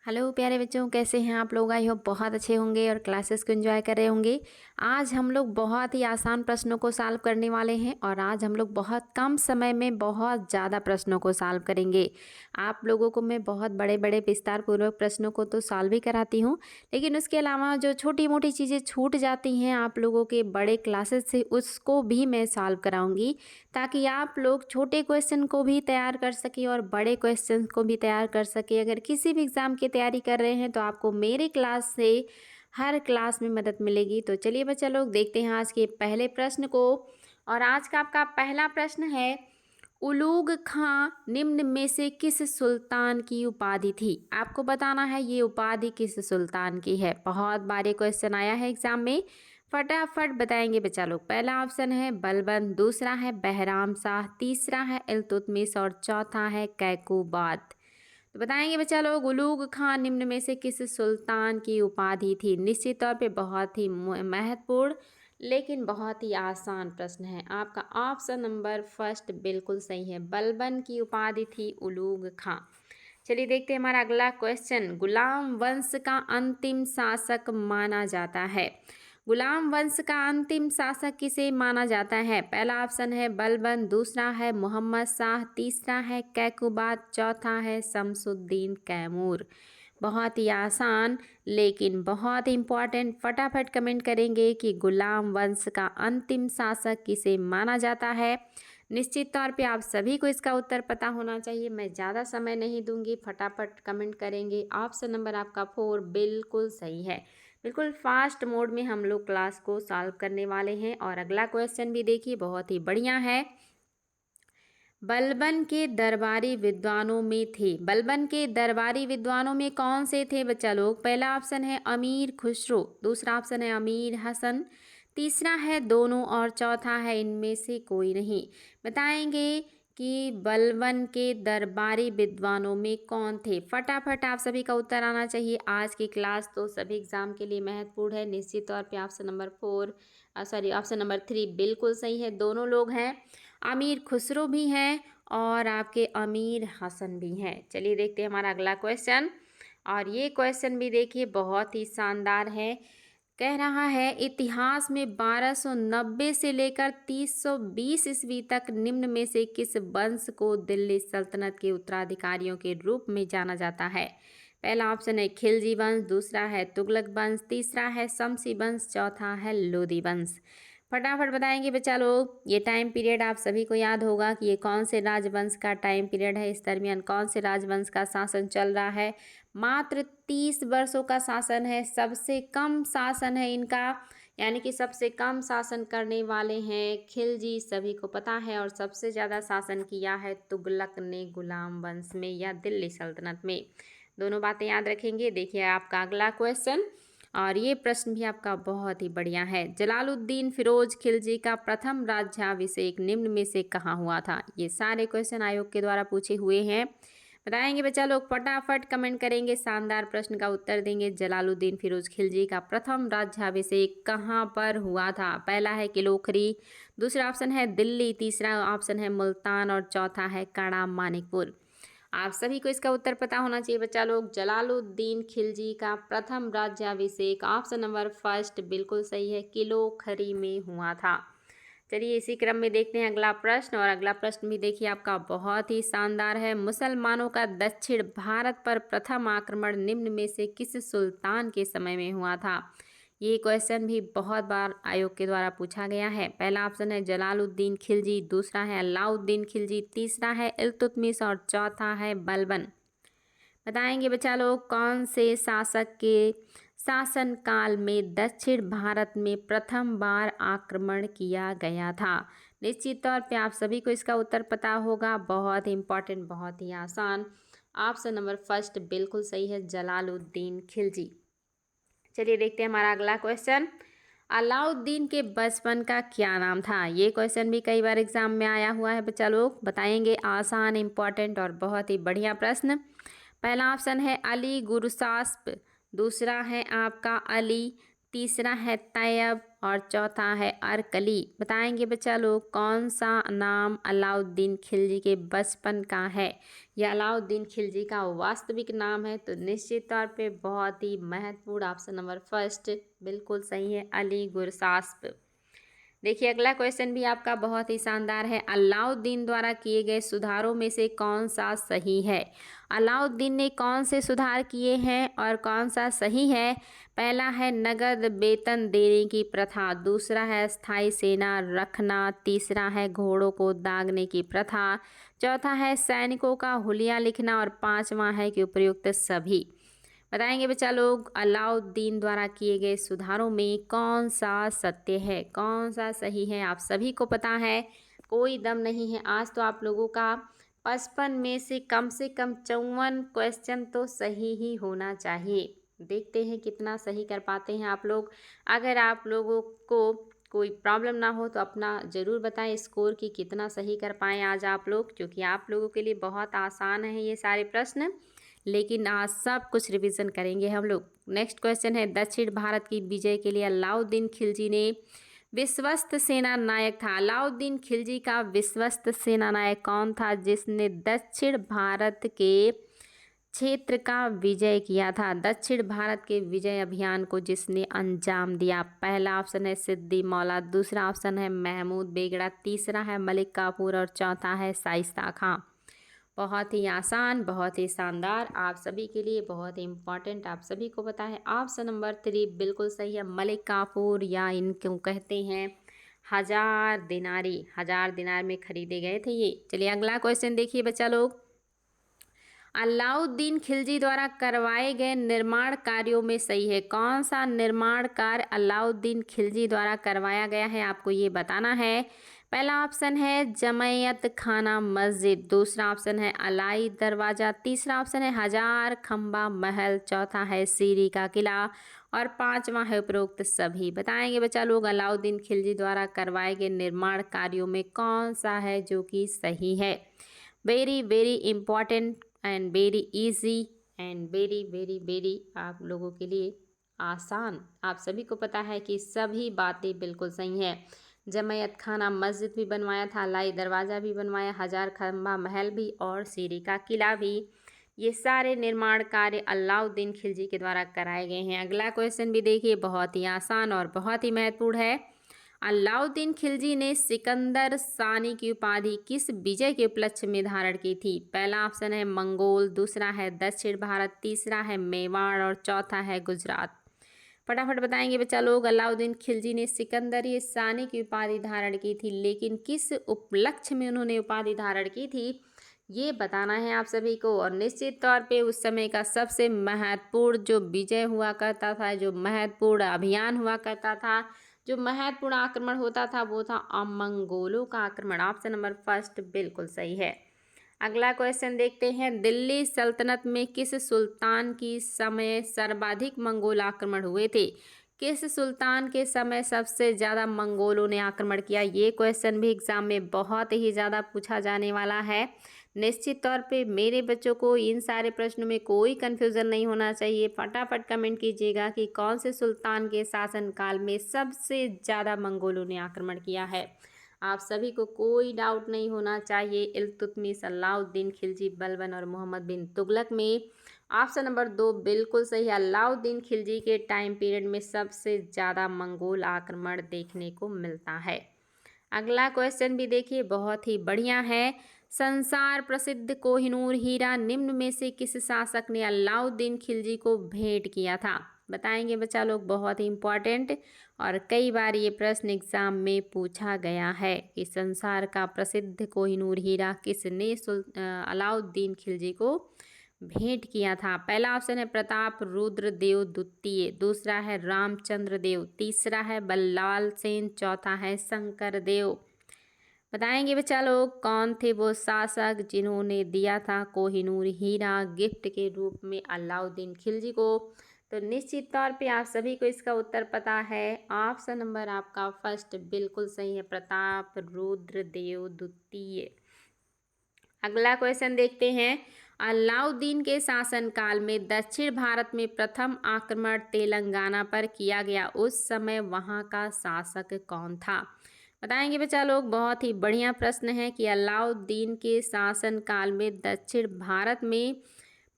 Hello प्यारे बच्चों, कैसे हैं आप लोग। आई होप बहुत अच्छे होंगे और क्लासेस को एंजॉय कर रहे होंगे। आज हम लोग बहुत ही आसान प्रश्नों को सॉल्व करने वाले हैं और आज हम लोग बहुत कम समय में बहुत ज़्यादा प्रश्नों को सॉल्व करेंगे। आप लोगों को मैं बहुत बड़े बड़े विस्तार पूर्वक प्रश्नों को तो सॉल्व ही कराती हूँ, लेकिन उसके अलावा जो छोटी मोटी चीज़ें छूट जाती हैं आप लोगों के बड़े क्लासेस से, उसको भी मैं सॉल्व कराऊँगी ताकि आप लोग छोटे क्वेश्चन को भी तैयार कर सकें और बड़े क्वेश्चन को भी तैयार कर सकें। अगर किसी भी एग्ज़ाम की तैयारी कर रहे हैं तो आपको मेरे क्लास से हर क्लास में मदद मिलेगी। तो चलिए बच्चा लोग देखते हैं आज के पहले प्रश्न को। और आज का आपका पहला प्रश्न है, उलूग खां निम्न में से किस सुल्तान की उपाधि थी। आपको बताना है ये उपाधि किस सुल्तान की है। बहुत बार ये क्वेश्चन आया है एग्जाम में, फटाफट बताएंगे बच्चा लोग। पहला ऑप्शन है बलबन, दूसरा है बहराम शाह, तीसरा है इल्तुतमिश और चौथा है कैकुबाद। तो बताएंगे बच्चा लोग, उलूग खां निम्न में से किस सुल्तान की उपाधि थी। निश्चित तौर पे बहुत ही महत्वपूर्ण लेकिन बहुत ही आसान प्रश्न है। आपका ऑप्शन नंबर फर्स्ट बिल्कुल सही है, बलबन की उपाधि थी उलूग खां। चलिए देखते हैं हमारा अगला क्वेश्चन। गुलाम वंश का अंतिम शासक माना जाता है। गुलाम वंश का अंतिम शासक किसे माना जाता है। पहला ऑप्शन है बलबन, दूसरा है मोहम्मद शाह, तीसरा है कैकुबाद, चौथा है शमसुद्दीन कैमूर। बहुत ही आसान लेकिन बहुत ही इम्पॉर्टेंट। फटाफट कमेंट करेंगे कि गुलाम वंश का अंतिम शासक किसे माना जाता है। निश्चित तौर पे आप सभी को इसका उत्तर पता होना चाहिए, मैं ज़्यादा समय नहीं दूंगी, फटाफट कमेंट करेंगे। ऑप्शन नंबर आपका 4 बिल्कुल सही है। बिल्कुल फास्ट मोड में हम लोग क्लास को सॉल्व करने वाले हैं। और अगला क्वेश्चन भी देखिए, बहुत ही बढ़िया है। बलबन के दरबारी विद्वानों में थे। बलबन के दरबारी विद्वानों में कौन से थे बच्चा लोग। पहला ऑप्शन है अमीर खुसरो, दूसरा ऑप्शन है अमीर हसन, तीसरा है दोनों और चौथा है इनमें से कोई नहीं। बताएंगे कि बलबन के दरबारी विद्वानों में कौन थे। फटाफट आप सभी का उत्तर आना चाहिए। आज की क्लास तो सभी एग्जाम के लिए महत्वपूर्ण है। निश्चित तौर पे ऑप्शन नंबर 4 ऑप्शन नंबर 3 बिल्कुल सही है। दोनों लोग हैं, अमीर खुसरो भी हैं और आपके अमीर हसन भी हैं। चलिए देखते हैं हमारा अगला क्वेश्चन। और ये क्वेश्चन भी देखिए बहुत ही शानदार है। कह रहा है, इतिहास में 1290 से लेकर 320 ईस्वी तक निम्न में से किस वंश को दिल्ली सल्तनत के उत्तराधिकारियों के रूप में जाना जाता है। पहला ऑप्शन है खिलजी वंश, दूसरा है तुगलक वंश, तीसरा है शमसी वंश, चौथा है लोदी वंश। फटाफट बताएंगे बच्चा लोग। ये टाइम पीरियड आप सभी को याद होगा कि ये कौन से राजवंश का टाइम पीरियड है। इस दरमियान कौन से राजवंश का शासन चल रहा है। मात्र 30 वर्षों का शासन है, सबसे कम शासन है इनका, यानी कि सबसे कम शासन करने वाले हैं खिलजी, सभी को पता है। और सबसे ज़्यादा शासन किया है तुगलक ने गुलाम वंश में या दिल्ली सल्तनत में। दोनों बातें याद रखेंगे। देखिए आपका अगला क्वेश्चन, और ये प्रश्न भी आपका बहुत ही बढ़िया है। जलालुद्दीन फिरोज खिलजी का प्रथम राज्याभिषेक निम्न में से कहाँ हुआ था। ये सारे क्वेश्चन आयोग के द्वारा पूछे हुए हैं। बताएंगे बच्चा लोग, फटाफट कमेंट करेंगे, शानदार प्रश्न का उत्तर देंगे। जलालुद्दीन फिरोज खिलजी का प्रथम राज्याभिषेक कहाँ पर हुआ था। पहला है किलोखरी, दूसरा ऑप्शन है दिल्ली, तीसरा ऑप्शन है मुल्तान और चौथा है कड़ा मानिकपुर। आप सभी को इसका उत्तर पता होना चाहिए बच्चा लोग। जलालुद्दीन खिलजी का प्रथम राज्याभिषेक ऑप्शन नंबर फर्स्ट बिल्कुल सही है, किलोखरी में हुआ था। चलिए इसी क्रम में देखते हैं अगला प्रश्न। और अगला प्रश्न भी देखिए आपका बहुत ही शानदार है। मुसलमानों का दक्षिण भारत पर प्रथम आक्रमण निम्न में से किस सुल्तान के समय में हुआ था। ये क्वेश्चन भी बहुत बार आयोग के द्वारा पूछा गया है। पहला ऑप्शन है जलालुद्दीन खिलजी, दूसरा है अलाउद्दीन खिलजी, तीसरा है इल्तुतमिश और चौथा है बलबन। बताएंगे बच्चा लोग, कौन से शासक के शासन काल में दक्षिण भारत में प्रथम बार आक्रमण किया गया था। निश्चित तौर पे आप सभी को इसका उत्तर पता होगा। बहुत ही इंपॉर्टेंट, बहुत ही आसान। ऑप्शन नंबर फर्स्ट बिल्कुल सही है, जलालुद्दीन खिलजी। चलिए देखते हैं हमारा अगला क्वेश्चन। अलाउद्दीन के बचपन का क्या नाम था। ये क्वेश्चन भी कई बार एग्जाम में आया हुआ है बच्चा लोग। बताएंगे, आसान, इम्पॉर्टेंट और बहुत ही बढ़िया प्रश्न। पहला ऑप्शन है अली गुरसास्प, दूसरा है आपका अली, तीसरा है तैयब और चौथा है अरकली। बताएंगे बच्चा लोग कौन सा नाम अलाउद्दीन खिलजी के बचपन का है। यह अलाउद्दीन खिलजी का वास्तविक नाम है। तो निश्चित तौर पे बहुत ही महत्वपूर्ण ऑप्शन नंबर फर्स्ट बिल्कुल सही है, अली गुरसास्प। देखिए अगला क्वेश्चन भी आपका बहुत ही शानदार है। अलाउद्दीन द्वारा किए गए सुधारों में से कौन सा सही है। अलाउद्दीन ने कौन से सुधार किए हैं और कौन सा सही है। पहला है नगद वेतन देने की प्रथा, दूसरा है स्थायी सेना रखना, तीसरा है घोड़ों को दागने की प्रथा, चौथा है सैनिकों का हुलिया लिखना और पांचवा है कि उपयुक्त सभी। बताएंगे बच्चा लोग अलाउद्दीन द्वारा किए गए सुधारों में कौन सा सत्य है, कौन सा सही है। आप सभी को पता है, कोई दम नहीं है। आज तो आप लोगों का 55 में से कम 54 क्वेश्चन तो सही ही होना चाहिए। देखते हैं कितना सही कर पाते हैं आप लोग। अगर आप लोगों को कोई प्रॉब्लम ना हो तो अपना ज़रूर बताएं स्कोर की कितना सही कर पाएँ आज आप लोग, क्योंकि आप लोगों के लिए बहुत आसान है ये सारे प्रश्न। लेकिन आज सब कुछ रिवीजन करेंगे हम लोग। नेक्स्ट क्वेश्चन है, दक्षिण भारत की विजय के लिए अलाउद्दीन खिलजी ने विश्वस्त सेना नायक था। अलाउद्दीन खिलजी का विश्वस्त सेना नायक कौन था जिसने दक्षिण भारत के क्षेत्र का विजय किया था। दक्षिण भारत के विजय अभियान को जिसने अंजाम दिया। पहला ऑप्शन है सिद्दी मौला, दूसरा ऑप्शन है महमूद बेगड़ा, तीसरा है मलिक काफूर और चौथा है शाइस्ता खां। बहुत ही आसान, बहुत ही शानदार, आप सभी के लिए बहुत ही इम्पॉर्टेंट, आप सभी को पता है। ऑप्शन नंबर 3 बिल्कुल सही है, मलिक काफूर या इनको कहते हैं 1000 दिनारी। 1000 दिनार में खरीदे गए थे ये। चलिए अगला क्वेश्चन देखिए बच्चा लोग। अलाउद्दीन खिलजी द्वारा करवाए गए निर्माण कार्यों में सही है। कौन सा निर्माण कार्य अलाउद्दीन खिलजी द्वारा करवाया गया है आपको ये बताना है। पहला ऑप्शन है जमैयत खाना मस्जिद, दूसरा ऑप्शन है अलाई दरवाज़ा, तीसरा ऑप्शन है 1000 खंबा महल, चौथा है सीरी का किला और पांचवा है उपरोक्त सभी। बताएंगे बच्चा लोग अलाउद्दीन खिलजी द्वारा करवाए गए निर्माण कार्यों में कौन सा है जो कि सही है। Very very important and very easy and very very very आप लोगों के लिए आसान। आप सभी को पता है कि सभी बातें बिल्कुल सही हैं। जमैयत खाना मस्जिद भी बनवाया था, लाई दरवाज़ा भी बनवाया, 1000 खंबा महल भी और सीरी का किला भी। ये सारे निर्माण कार्य अलाउद्दीन खिलजी के द्वारा कराए गए हैं। अगला क्वेश्चन भी देखिए, बहुत ही आसान और बहुत ही महत्वपूर्ण है। अलाउद्दीन खिलजी ने सिकंदर सानी की उपाधि किस विजय के उपलक्ष्य में धारण की थी। पहला ऑप्शन है मंगोल, दूसरा है दक्षिण भारत, तीसरा है मेवाड़ और चौथा है गुजरात। फटाफट बताएंगे बच्चा लोग। अलाउद्दीन खिलजी ने सिकंदरी सानी की उपाधि धारण की थी, लेकिन किस उपलक्ष्य में उन्होंने उपाधि धारण की थी ये बताना है आप सभी को। और निश्चित तौर पे उस समय का सबसे महत्वपूर्ण जो विजय हुआ करता था, जो महत्वपूर्ण अभियान हुआ करता था, जो महत्वपूर्ण आक्रमण होता था वो था मंगोलों का आक्रमण। ऑप्शन नंबर फर्स्ट बिल्कुल सही है। अगला क्वेश्चन देखते हैं, दिल्ली सल्तनत में किस सुल्तान की समय सर्वाधिक मंगोल आक्रमण हुए थे। किस सुल्तान के समय सबसे ज़्यादा मंगोलों ने आक्रमण किया। ये क्वेश्चन भी एग्जाम में बहुत ही ज़्यादा पूछा जाने वाला है। निश्चित तौर पे मेरे बच्चों को इन सारे प्रश्नों में कोई कन्फ्यूज़न नहीं होना चाहिए। फटाफट कमेंट कीजिएगा कि कौन से सुल्तान के शासनकाल में सबसे ज़्यादा मंगोलों ने आक्रमण किया है। आप सभी को कोई डाउट नहीं होना चाहिए। इल्तुतमिश, अलाउद्दीन खिलजी, बलबन और मोहम्मद बिन तुगलक में। ऑप्शन नंबर 2 बिल्कुल सही है। अलाउद्दीन खिलजी के टाइम पीरियड में सबसे ज़्यादा मंगोल आक्रमण देखने को मिलता है। अगला क्वेश्चन भी देखिए, बहुत ही बढ़िया है। संसार प्रसिद्ध कोहिनूर हीरा निम्न में से किस शासक ने अलाउद्दीन खिलजी को भेंट किया था। बताएंगे बच्चा लोग, बहुत ही इम्पॉर्टेंट और कई बार ये प्रश्न एग्जाम में पूछा गया है कि संसार का प्रसिद्ध कोहिनूर हीरा किसने अलाउद्दीन खिलजी को भेंट किया था। पहला ऑप्शन है प्रताप रुद्र देव द्वितीय, दूसरा है रामचंद्र देव, तीसरा है बल्लाल सेन, चौथा है शंकर देव। बताएंगे बच्चा लोग कौन थे वो शासक जिन्होंने दिया था कोहिनूर हीरा गिफ्ट के रूप में अलाउद्दीन खिलजी को। तो निश्चित तौर पे आप सभी को इसका उत्तर पता है। ऑप्शन नंबर आपका फर्स्ट बिल्कुल सही है, प्रताप रुद्र देव द्वितीय। अगला क्वेश्चन देखते हैं, अलाउद्दीन के शासनकाल में दक्षिण भारत में प्रथम आक्रमण तेलंगाना पर किया गया, उस समय वहां का शासक कौन था? बताएंगे बच्चा लोग। बहुत ही बढ़िया प्रश्न है कि अलाउद्दीन के शासनकाल में दक्षिण भारत में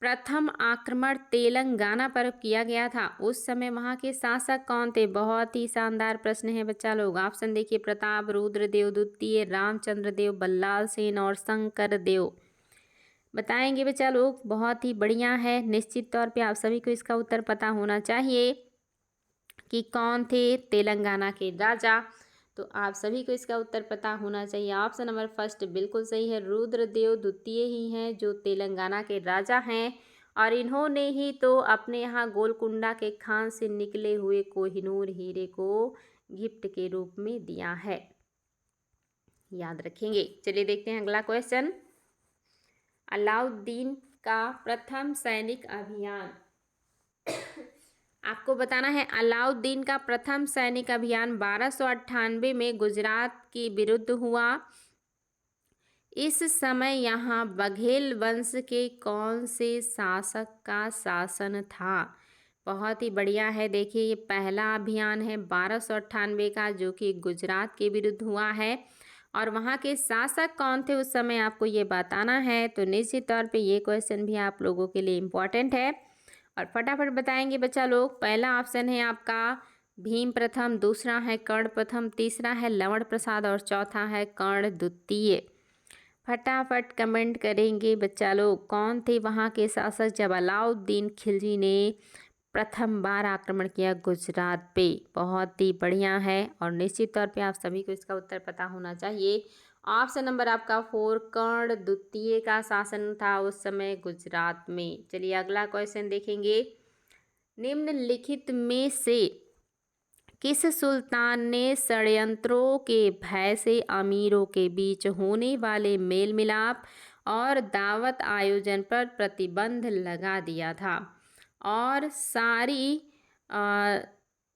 प्रथम आक्रमण तेलंगाना पर किया गया था, उस समय वहां के शासक कौन थे? बहुत ही शानदार प्रश्न है बच्चा लोग। ऑप्शन देखिए, प्रताप रुद्रदेव द्वितीय, रामचंद्र देव, बल्लाल सेन और शंकर देव। बताएंगे बच्चा लोग। बहुत ही बढ़िया है। निश्चित तौर पे आप सभी को इसका उत्तर पता होना चाहिए कि कौन थे तेलंगाना के राजा। तो आप सभी को इसका उत्तर पता होना चाहिए। ऑप्शन नंबर फर्स्ट बिल्कुल सही है, रुद्रदेव द्वितीय ही हैं जो तेलंगाना के राजा हैं, और इन्होंने ही तो अपने यहाँ गोलकुंडा के खान से निकले हुए कोहिनूर हीरे को गिफ्ट के रूप में दिया है, याद रखेंगे। चलिए देखते हैं अगला क्वेश्चन। अलाउद्दीन का प्रथम सैनिक अभियान। आपको बताना है अलाउद्दीन का प्रथम सैनिक अभियान 1298 में गुजरात के विरुद्ध हुआ। इस समय यहाँ बघेल वंश के कौन से शासक का शासन था? बहुत ही बढ़िया है। देखिए, ये पहला अभियान है 1298 का, जो कि गुजरात के विरुद्ध हुआ है, और वहाँ के शासक कौन थे उस समय आपको ये बताना है। तो निश्चित तौर पे ये क्वेश्चन भी आप लोगों के लिए इम्पॉर्टेंट है, और फटाफट बताएंगे बच्चा लोग। पहला ऑप्शन है आपका भीम प्रथम, दूसरा है कर्ण प्रथम, तीसरा है लवण प्रसाद और चौथा है कर्ण द्वितीय। फटाफट कमेंट करेंगे बच्चा लोग, कौन थे वहाँ के शासक जब अलाउद्दीन खिलजी ने प्रथम बार आक्रमण किया गुजरात पे। बहुत ही बढ़िया है, और निश्चित तौर पे आप सभी को इसका उत्तर पता होना चाहिए। ऑप्शन नंबर आपका 4 कर्ण द्वितीय का शासन था उस समय गुजरात में। चलिए अगला क्वेश्चन देखेंगे। निम्नलिखित में से किस सुल्तान ने षड्यंत्रों के भय से अमीरों के बीच होने वाले मेल मिलाप और दावत आयोजन पर प्रतिबंध लगा दिया था और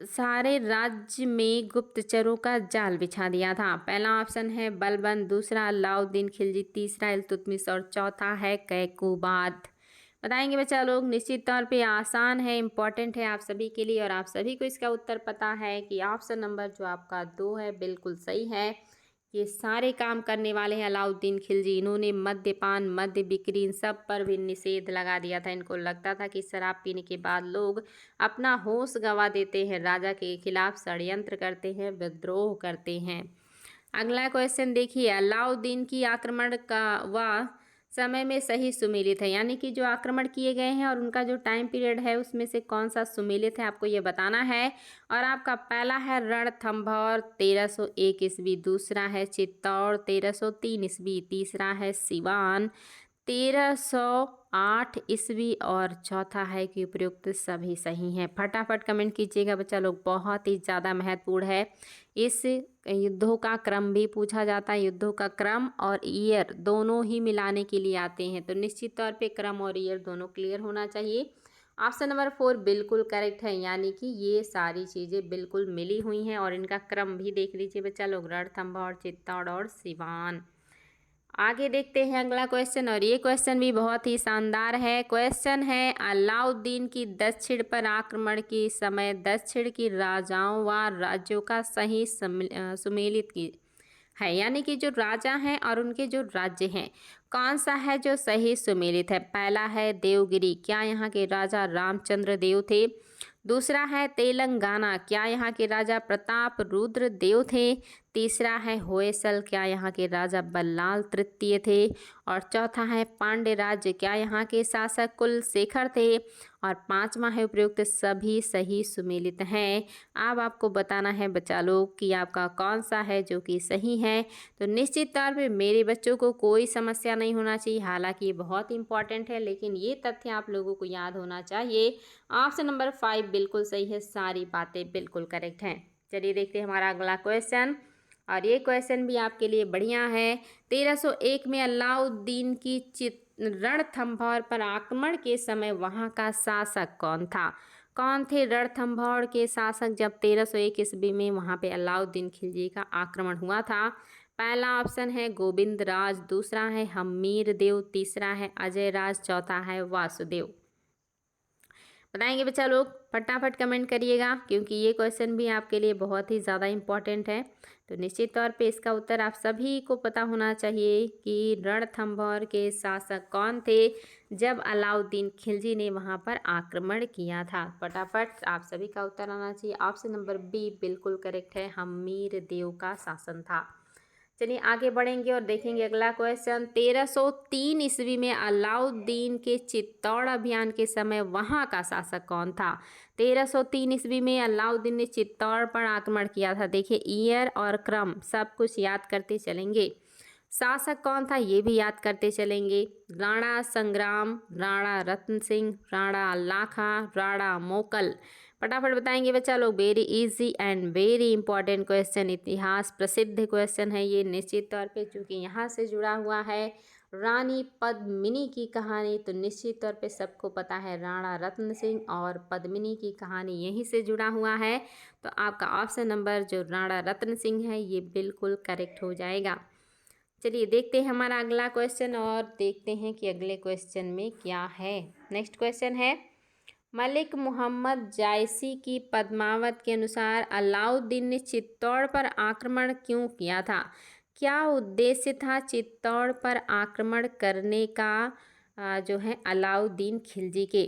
सारे राज्य में गुप्तचरों का जाल बिछा दिया था? पहला ऑप्शन है बलबन, दूसरा अलाउद्दीन खिलजी, तीसरा इल्तुतमिश और चौथा है कैकुबाद। बताएंगे बच्चा लोग। निश्चित तौर पे आसान है, इम्पॉर्टेंट है आप सभी के लिए, और आप सभी को इसका उत्तर पता है कि ऑप्शन नंबर जो आपका 2 है बिल्कुल सही है। ये सारे काम करने वाले हैं अलाउद्दीन खिलजी। इन्होंने मद्यपान, मद्य बिक्री, इन सब पर भी निषेध लगा दिया था। इनको लगता था कि शराब पीने के बाद लोग अपना होश गंवा देते हैं, राजा के खिलाफ षड्यंत्र करते हैं, विद्रोह करते हैं। अगला क्वेश्चन देखिए। अलाउद्दीन की आक्रमण का वह समय में सही सुमेलित है, यानी कि जो आक्रमण किए गए हैं और उनका जो टाइम पीरियड है उसमें से कौन सा सुमेलित है, आपको ये बताना है। और आपका पहला है रणथंभौर 1301 ईस्वी, दूसरा है चित्तौड़ 1303 ईस्वी, तीसरा है सिवान 1308 ईस्वी, और चौथा है कि उपयुक्त सभी सही हैं। फटाफट कमेंट कीजिएगा बच्चा लोग, बहुत ही ज़्यादा महत्वपूर्ण है। इस युद्धों का क्रम भी पूछा जाता है। युद्धों का क्रम और ईयर दोनों ही मिलाने के लिए आते हैं, तो निश्चित तौर पे क्रम और ईयर दोनों क्लियर होना चाहिए। ऑप्शन नंबर 4 बिल्कुल करेक्ट है, यानी कि ये सारी चीज़ें बिल्कुल मिली हुई हैं, और इनका क्रम भी देख लीजिए बच्चा लोग, रणथंभौर, चित्तौड़ और सिवान। आगे देखते हैं अगला क्वेश्चन, और ये क्वेश्चन भी बहुत ही शानदार है। क्वेश्चन है अलाउद्दीन की दक्षिण पर आक्रमण के समय दक्षिण की राजाओं व राज्यों का सही सुमेलित की है, यानी कि जो राजा हैं और उनके जो राज्य हैं कौन सा है जो सही सुमेलित है? पहला है देवगिरी, क्या यहाँ के राजा रामचंद्र देव थे? दूसरा है तेलंगाना, क्या यहाँ के राजा प्रताप रुद्र देव थे? तीसरा है होयसल, क्या यहाँ के राजा बल्लाल तृतीय थे? और चौथा है पांड्य राज्य, क्या यहाँ के शासक कुलशेखर थे? और पांचवा है उपयुक्त सभी सही सुमेलित हैं। अब आपको बताना है बच्चा लोग कि आपका कौन सा है जो कि सही है। तो निश्चित तौर पे मेरे बच्चों को कोई समस्या नहीं होना चाहिए, हालांकि ये बहुत इंपॉर्टेंट है, लेकिन ये तथ्य आप लोगों को याद होना चाहिए। ऑप्शन नंबर 5 बिल्कुल सही है, सारी बातें बिल्कुल करेक्ट हैं। चलिए देखते हैं हमारा अगला क्वेश्चन, और ये क्वेश्चन भी आपके लिए बढ़िया है। 1301 में अलाउद्दीन की रणथंभौर पर आक्रमण के समय वहां का शासक कौन था? कौन थे रणथंभौर के शासक जब 1301 ईस्वी में वहां पे अलाउद्दीन खिलजी का आक्रमण हुआ था? पहला ऑप्शन है गोविंद राज, दूसरा है हमीर देव, तीसरा है अजय राज, चौथा है वासुदेव। बताएंगे बच्चा लोग, फटाफट कमेंट करिएगा क्योंकि ये क्वेश्चन भी आपके लिए बहुत ही ज़्यादा इम्पॉर्टेंट है। तो निश्चित तौर पे इसका उत्तर आप सभी को पता होना चाहिए कि रणथंभौर के शासक कौन थे जब अलाउद्दीन खिलजी ने वहाँ पर आक्रमण किया था। फटाफट आप सभी का उत्तर आना चाहिए। ऑप्शन नंबर बी बिल्कुल करेक्ट है, हमीर देव का शासन था। चलिए आगे बढ़ेंगे और देखेंगे अगला क्वेश्चन। 1303 ईस्वी में अलाउद्दीन के चित्तौड़ अभियान के समय वहाँ का शासक कौन था। 1303 ईस्वी में अलाउद्दीन ने चित्तौड़ पर आक्रमण किया था। देखिए ईयर और क्रम सब कुछ याद करते चलेंगे। शासक कौन था ये भी याद करते चलेंगे। राणा संग्राम, राणा रतन सिंह, राणा लाखा, राणा मोकल। फटाफट बताएंगे बच्चा लोग। Very easy and very important question, इतिहास प्रसिद्ध क्वेश्चन है ये निश्चित तौर पे, क्योंकि यहाँ से जुड़ा हुआ है रानी पद्मिनी की कहानी। तो निश्चित तौर पे सबको पता है राणा रत्न सिंह और पद्मिनी की कहानी यहीं से जुड़ा हुआ है। तो आपका ऑप्शन नंबर जो राणा रत्न सिंह है ये बिल्कुल करेक्ट हो जाएगा। चलिए देखते हैं हमारा अगला क्वेश्चन और देखते हैं कि अगले क्वेश्चन में क्या है। नेक्स्ट क्वेश्चन है, मलिक मोहम्मद जायसी की पद्मावत के अनुसार अलाउद्दीन ने चित्तौड़ पर आक्रमण क्यों किया था। क्या उद्देश्य था चित्तौड़ पर आक्रमण करने का जो है अलाउद्दीन खिलजी के।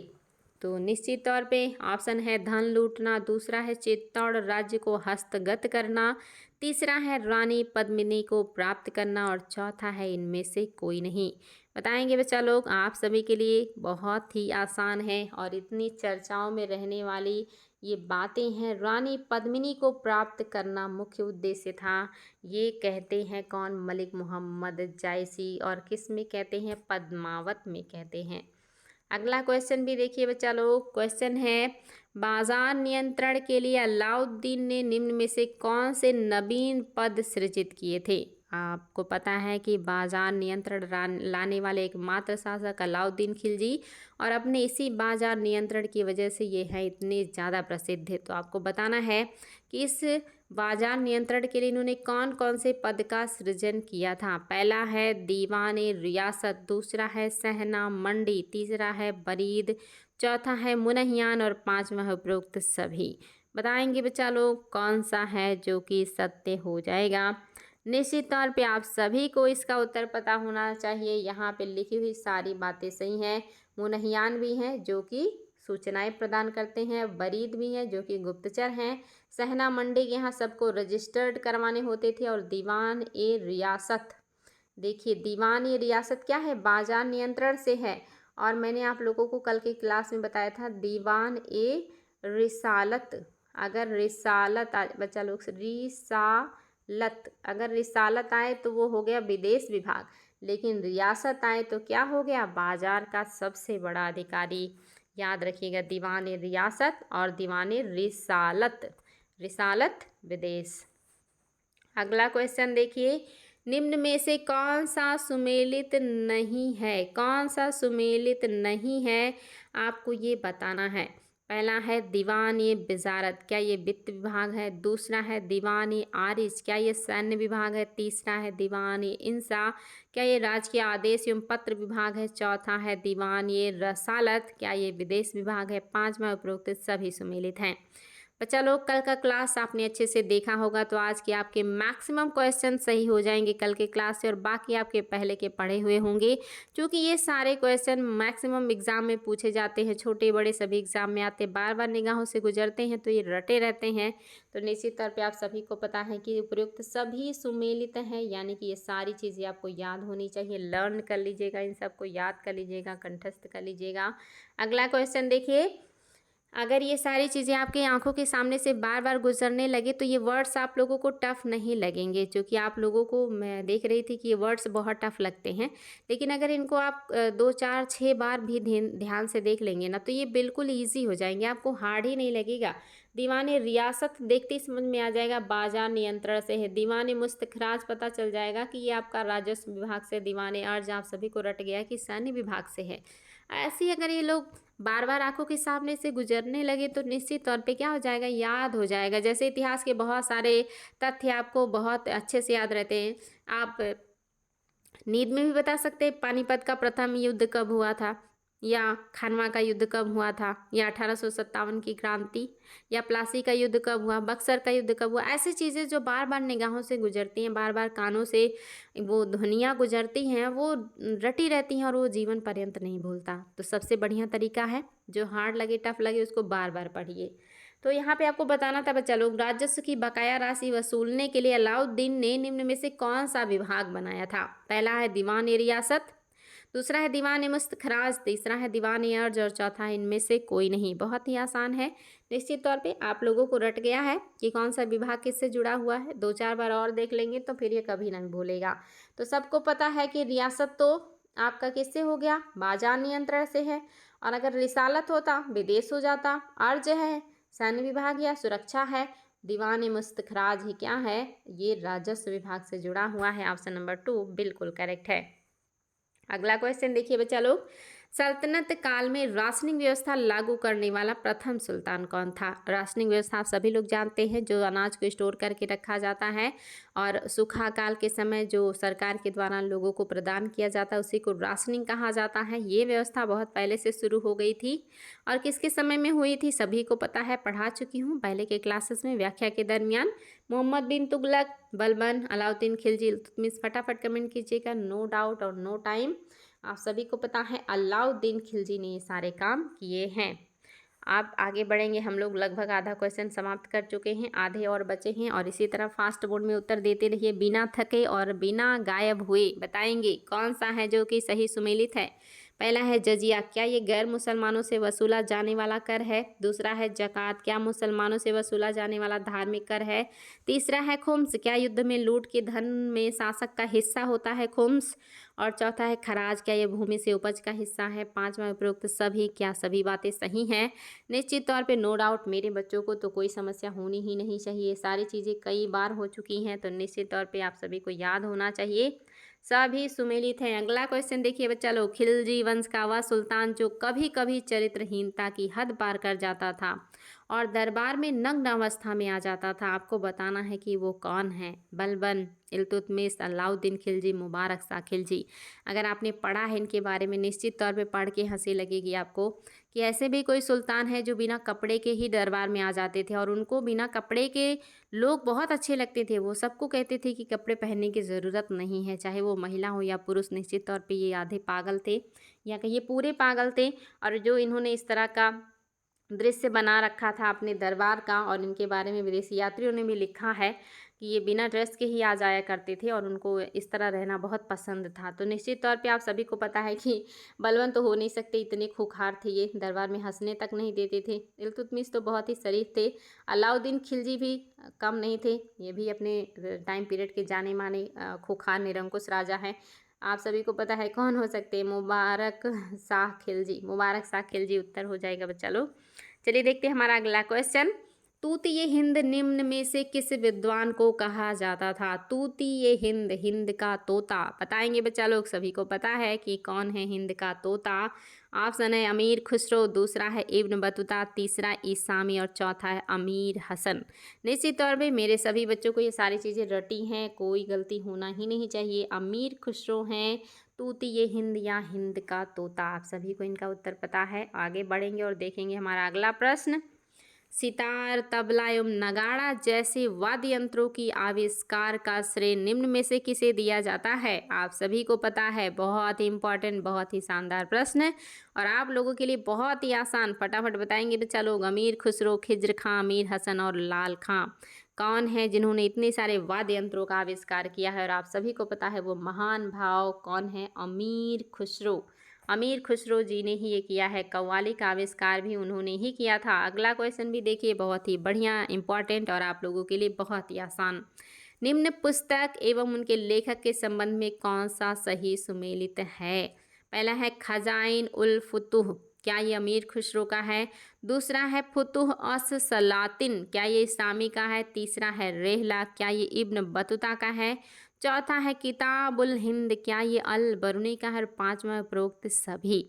तो निश्चित तौर पे ऑप्शन है धन लूटना, दूसरा है चित्तौड़ राज्य को हस्तगत करना, तीसरा है रानी पद्मिनी को प्राप्त करना और चौथा है इनमें से कोई नहीं। बताएंगे बच्चा लोग, आप सभी के लिए बहुत ही आसान है और इतनी चर्चाओं में रहने वाली ये बातें हैं। रानी पद्मिनी को प्राप्त करना मुख्य उद्देश्य था, ये कहते हैं कौन, मलिक मोहम्मद जायसी। और किस में कहते हैं, पद्मावत में कहते हैं। अगला क्वेश्चन भी देखिए बच्चा लोग। क्वेश्चन है, बाजार नियंत्रण के लिए अलाउद्दीन ने निम्न में से कौन से नवीन पद सृजित किए थे। आपको पता है कि बाजार नियंत्रण लाने वाले एकमात्र शासक अलाउद्दीन खिलजी, और अपने इसी बाजार नियंत्रण की वजह से ये है इतने ज़्यादा प्रसिद्ध है। तो आपको बताना है कि इस बाजार नियंत्रण के लिए इन्होंने कौन कौन से पद का सृजन किया था। पहला है दीवान रियासत, दूसरा है सहना मंडी, तीसरा है बरीद, चौथा है मुनहियान और पांचवा है उपरोक्त सभी। बताएंगे बच्चा लोग कौन सा है जो कि सत्य हो जाएगा। निश्चित तौर पे आप सभी को इसका उत्तर पता होना चाहिए। यहाँ पे लिखी हुई सारी बातें सही हैं। मुनहियान भी हैं जो कि सूचनाएं प्रदान करते हैं, बरीद भी हैं जो कि गुप्तचर हैं, सहना मंडी के यहाँ सबको रजिस्टर्ड करवाने होते थे, और दीवान ए रियासत, देखिए दीवान ए रियासत क्या है, बाजार नियंत्रण से है। और मैंने आप लोगों को कल की क्लास में बताया था दीवान ए रिसालत, अगर रिसालत बच्चा लोग रिसालत, अगर रिसालत आए तो वो हो गया विदेश विभाग, लेकिन रियासत आए तो क्या हो गया, बाजार का सबसे बड़ा अधिकारी। याद रखिएगा दीवान ए रियासत और दीवान ए रिसालत, रिसालत विदेश। अगला क्वेश्चन देखिए, निम्न में से कौन सा सुमेलित नहीं है, कौन सा सुमेलित नहीं है आपको ये बताना है। पहला है दीवान ए वजारत, क्या ये वित्त विभाग है, दूसरा है दीवान ए आरिज, क्या ये सैन्य विभाग है, तीसरा है दीवान ए इंसा, क्या ये राजकीय आदेश एवं पत्र विभाग है, चौथा है दीवान ए रसालत, क्या ये विदेश विभाग है, पांचवा उपरोक्त सभी सुमेलित हैं। बच्चा लोग कल का क्लास आपने अच्छे से देखा होगा, तो आज के आपके मैक्सिमम क्वेश्चन सही हो जाएंगे कल के क्लास से, और बाकी आपके पहले के पढ़े हुए होंगे, क्योंकि ये सारे क्वेश्चन मैक्सिमम एग्जाम में पूछे जाते हैं, छोटे बड़े सभी एग्जाम में आते, बार बार निगाहों से गुजरते हैं, तो ये रटे रहते हैं। तो निश्चित तौर पर आप सभी को पता है कि उपयुक्त सभी सुमेलित हैं, यानी कि ये सारी चीज़ें आपको याद होनी चाहिए। लर्न कर लीजिएगा, इन सबको याद कर लीजिएगा, कंठस्थ कर लीजिएगा। अगला क्वेश्चन देखिए, अगर ये सारी चीज़ें आपकी आंखों के सामने से बार बार गुजरने लगे तो ये वर्ड्स आप लोगों को टफ़ नहीं लगेंगे, क्योंकि आप लोगों को मैं देख रही थी कि ये वर्ड्स बहुत टफ़ लगते हैं, लेकिन अगर इनको आप 2 4 6 बार भी ध्यान से देख लेंगे ना तो ये बिल्कुल ईजी हो जाएंगे, आपको हार्ड ही नहीं लगेगा। दीवाने रियासत देखते ही समझ में आ जाएगा बाजार नियंत्रण से है। दीवाने मुस्तखराज पता चल जाएगा कि ये आपका राजस्व विभाग से। दीवाने अर्ज आप सभी को रट गया कि सैन्य विभाग से है। ऐसे ही अगर ये लोग बार बार आंखों के सामने से गुजरने लगे तो निश्चित तौर पे क्या हो जाएगा, याद हो जाएगा। जैसे इतिहास के बहुत सारे तथ्य आपको बहुत अच्छे से याद रहते हैं। आप नींद में भी बता सकते हैं पानीपत का प्रथम युद्ध कब हुआ था, या खानवा का युद्ध कब हुआ था, या 1857 की क्रांति, या प्लासी का युद्ध कब हुआ, बक्सर का युद्ध कब हुआ। ऐसी चीज़ें जो बार बार निगाहों से गुजरती हैं, बार बार कानों से वो ध्वनियाँ गुजरती हैं, वो रटी रहती हैं और वो जीवन पर्यंत नहीं भूलता। तो सबसे बढ़िया तरीका है, जो हार्ड लगे टफ लगे उसको बार बार पढ़िए। तो यहाँ पे आपको बताना था बच्चा लोग, राजस्व की बकाया राशि वसूलने के लिए अलाउद्दीन ने निम्न में से कौन सा विभाग बनाया था। पहला है दीवान ए रियासत, दूसरा है दीवान ए मुस्तखराज, तीसरा है दीवान ए अर्ज और चौथा है इनमें से कोई नहीं। बहुत ही आसान है, निश्चित तौर पे आप लोगों को रट गया है कि कौन सा विभाग किससे जुड़ा हुआ है। 2-4 बार और देख लेंगे तो फिर ये कभी नहीं भूलेगा। तो सबको पता है कि रियासत तो आपका किससे हो गया, बाजार नियंत्रण से है, और अगर रिसालत होता विदेश हो जाता। अर्ज है सैन्य विभाग या सुरक्षा है, दीवान ए मुस्तखराज ही क्या है, ये राजस्व विभाग से जुड़ा हुआ है। ऑप्शन नंबर 2 बिल्कुल करेक्ट है। अगला क्वेश्चन देखिए बच्चा लोग, सल्तनत काल में राशनिंग व्यवस्था लागू करने वाला प्रथम सुल्तान कौन था। राशनिंग व्यवस्था आप सभी लोग जानते हैं, जो अनाज को स्टोर करके रखा जाता है और सूखा काल के समय जो सरकार के द्वारा लोगों को प्रदान किया जाता है उसी को राशनिंग कहा जाता है। ये व्यवस्था बहुत पहले से शुरू हो गई थी और किसके समय में हुई थी सभी को पता है, पढ़ा चुकी हूँ पहले के क्लासेस में व्याख्या के दरमियान। मोहम्मद बिन तुगलक, बलबन, अलाउद्दीन खिलजी, इल्तुतमिश। फटाफट कमेंट कीजिएगा, नो डाउट और नो टाइम। आप सभी को पता है अलाउद्दीन खिलजी ने ये सारे काम किए हैं। आप आगे बढ़ेंगे, हम लोग लगभग आधा क्वेश्चन समाप्त कर चुके हैं, आधे और बचे हैं। और इसी तरह फास्ट मोड में उत्तर देते रहिए बिना थके और बिना गायब हुए। बताएंगे कौन सा है जो कि सही सुमेलित है। पहला है जजिया, क्या ये गैर मुसलमानों से वसूला जाने वाला कर है। दूसरा है जक़ात, क्या मुसलमानों से वसूला जाने वाला धार्मिक कर है। तीसरा है खुम्स, क्या युद्ध में लूट के धन में शासक का हिस्सा होता है खुम्स। और चौथा है खराज, क्या ये भूमि से उपज का हिस्सा है। पांचवा उपरोक्त सभी, क्या सभी बातें सही हैं। निश्चित तौर पे नो डाउट मेरे बच्चों को तो कोई समस्या होनी ही नहीं चाहिए, सारी चीज़ें कई बार हो चुकी हैं तो निश्चित तौर पे आप सभी को याद होना चाहिए, सभी सुमेलित हैं। अगला क्वेश्चन देखिए बच्चा लोग, खिलजी वंश का वह सुल्तान जो कभी कभी चरित्रहीनता की हद पार कर जाता था और दरबार में नग्न अवस्था में आ जाता था, आपको बताना है कि वो कौन है। बलबन, इल्तुतमिश, अलाउद्दीन खिलजी, मुबारक शाह खिलजी। अगर आपने पढ़ा है इनके बारे में निश्चित तौर पे पढ़ के हंसी लगेगी आपको कि ऐसे भी कोई सुल्तान है जो बिना कपड़े के ही दरबार में आ जाते थे और उनको बिना कपड़े के लोग बहुत अच्छे लगते थे। वो सबको कहते थे कि कपड़े पहनने की ज़रूरत नहीं है, चाहे वो महिला हो या पुरुष। निश्चित तौर पे ये आधे पागल थे या कहिए पूरे पागल थे। और जो इन्होंने इस तरह का दृश्य बना रखा था अपने दरबार का, और इनके बारे में विदेशी यात्रियों ने भी लिखा है कि ये बिना ड्रेस के ही आ जाया करते थे और उनको इस तरह रहना बहुत पसंद था। तो निश्चित तौर पे आप सभी को पता है कि बलवंत तो हो नहीं सकते, इतने खूंखार थे ये, दरबार में हंसने तक नहीं देते थे। इल्तुतमिश तो बहुत ही शरीफ थे। अलाउद्दीन खिलजी भी कम नहीं थे, ये भी अपने टाइम पीरियड के जाने माने खूंखार निरंकुश राजा हैं। आप सभी को पता है कौन हो सकते हैं, मुबारक शाह खिलजी। मुबारक शाह खिलजी उत्तर हो जाएगा बच्चा लोग। चलिए देखते हैं हमारा अगला क्वेश्चन, तूतीय हिंद निम्न में से किस विद्वान को कहा जाता था। तूतीय हिंद, हिंद का तोता। बताएंगे बच्चा लोग, सभी को पता है कि कौन है हिंद का तोता। ऑप्शन है अमीर खुसरो, दूसरा है इब्न बतूता, तीसरा ईसामी और चौथा है अमीर हसन। निश्चित तौर पे मेरे सभी बच्चों को ये सारी चीज़ें रटी हैं, कोई गलती होना ही नहीं चाहिए। अमीर खुसरो हैं तूतीय हिंद या हिंद का तोता। आप सभी को इनका उत्तर पता है। आगे बढ़ेंगे और देखेंगे हमारा अगला प्रश्न, सितार, तबला एवं नगाड़ा जैसे वाद्य यंत्रों की आविष्कार का श्रेय निम्न में से किसे दिया जाता है। आप सभी को पता है, बहुत ही इंपॉर्टेंट, बहुत ही शानदार प्रश्न है और आप लोगों के लिए बहुत ही आसान। फटाफट बताएंगे बच्चा लोग, अमीर खुसरो, खिज्र खां, अमीर हसन और लाल खां कौन है जिन्होंने इतने सारे वाद्य यंत्रों का आविष्कार किया है। और आप सभी को पता है वो महान भाव कौन है, अमीर खुसरो। अमीर खुसरो जी ने ही ये किया है, कव्वाली का आविष्कार भी उन्होंने ही किया था। अगला क्वेश्चन भी देखिए, बहुत ही बढ़िया, इंपॉर्टेंट और आप लोगों के लिए बहुत ही आसान। निम्न पुस्तक एवं उनके लेखक के संबंध में कौन सा सही सुमेलित है। पहला है खजाइन उल फुतूह, क्या ये अमीर खुसरो का है। दूसरा है फुतूह अस सलातिन, क्या ये इस्लामी का है। तीसरा है रेहला, क्या ये इब्न बतूता का है। चौथा है किताबुल हिंद, क्या ये अल बरूनी का है। और पांचवा उपरोक्त सभी।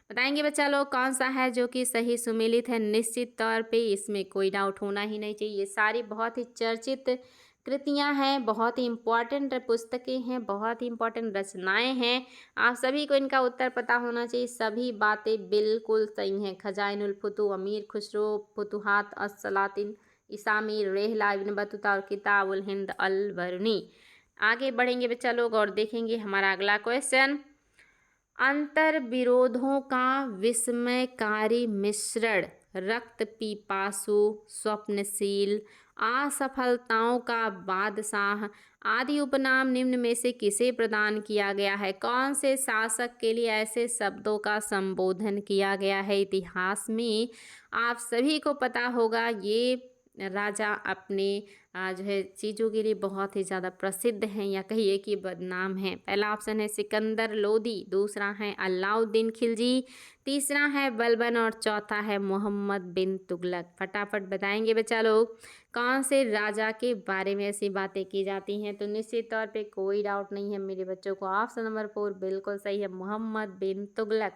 बताएंगे बच्चा लोग कौन सा है जो कि सही सुमेलित है। निश्चित तौर पे इसमें कोई डाउट होना ही नहीं चाहिए। ये सारी बहुत ही चर्चित कृतियां हैं, बहुत ही इम्पॉर्टेंट पुस्तकें हैं, बहुत ही इम्पॉर्टेंट रचनाएं हैं। आप सभी को इनका उत्तर पता होना चाहिए। सभी बातें बिल्कुल सही हैं। खजाइनुल फुतू, अमीर खुसरो, फुतुहात अस-सलातिन, इसामीर रेहला, इब्न बतूता और किताबुल हिंद अल बरनी। आगे बढ़ेंगे बच्चा लोग और देखेंगे हमारा अगला क्वेश्चन। अंतर विरोधों का विस्मयकारी मिश्रण, रक्त पिपासु, स्वप्नशील, असफलताओं का बादशाह आदि उपनाम निम्न में से किसे प्रदान किया गया है। कौन से शासक के लिए ऐसे शब्दों का संबोधन किया गया है इतिहास में। आप सभी को पता होगा ये राजा अपने जो है चीज़ों के लिए बहुत ही ज़्यादा प्रसिद्ध हैं या कहिए कि बदनाम हैं। पहला ऑप्शन है सिकंदर लोदी, दूसरा है अलाउद्दीन खिलजी, तीसरा है बलबन और चौथा है मोहम्मद बिन तुगलक। फटाफट बताएंगे बच्चा लोग कौन से राजा के बारे में ऐसी बातें की जाती हैं। तो निश्चित तौर पे कोई डाउट नहीं है मेरे बच्चों को, ऑप्शन नंबर 4 बिल्कुल सही है, मोहम्मद बिन तुगलक।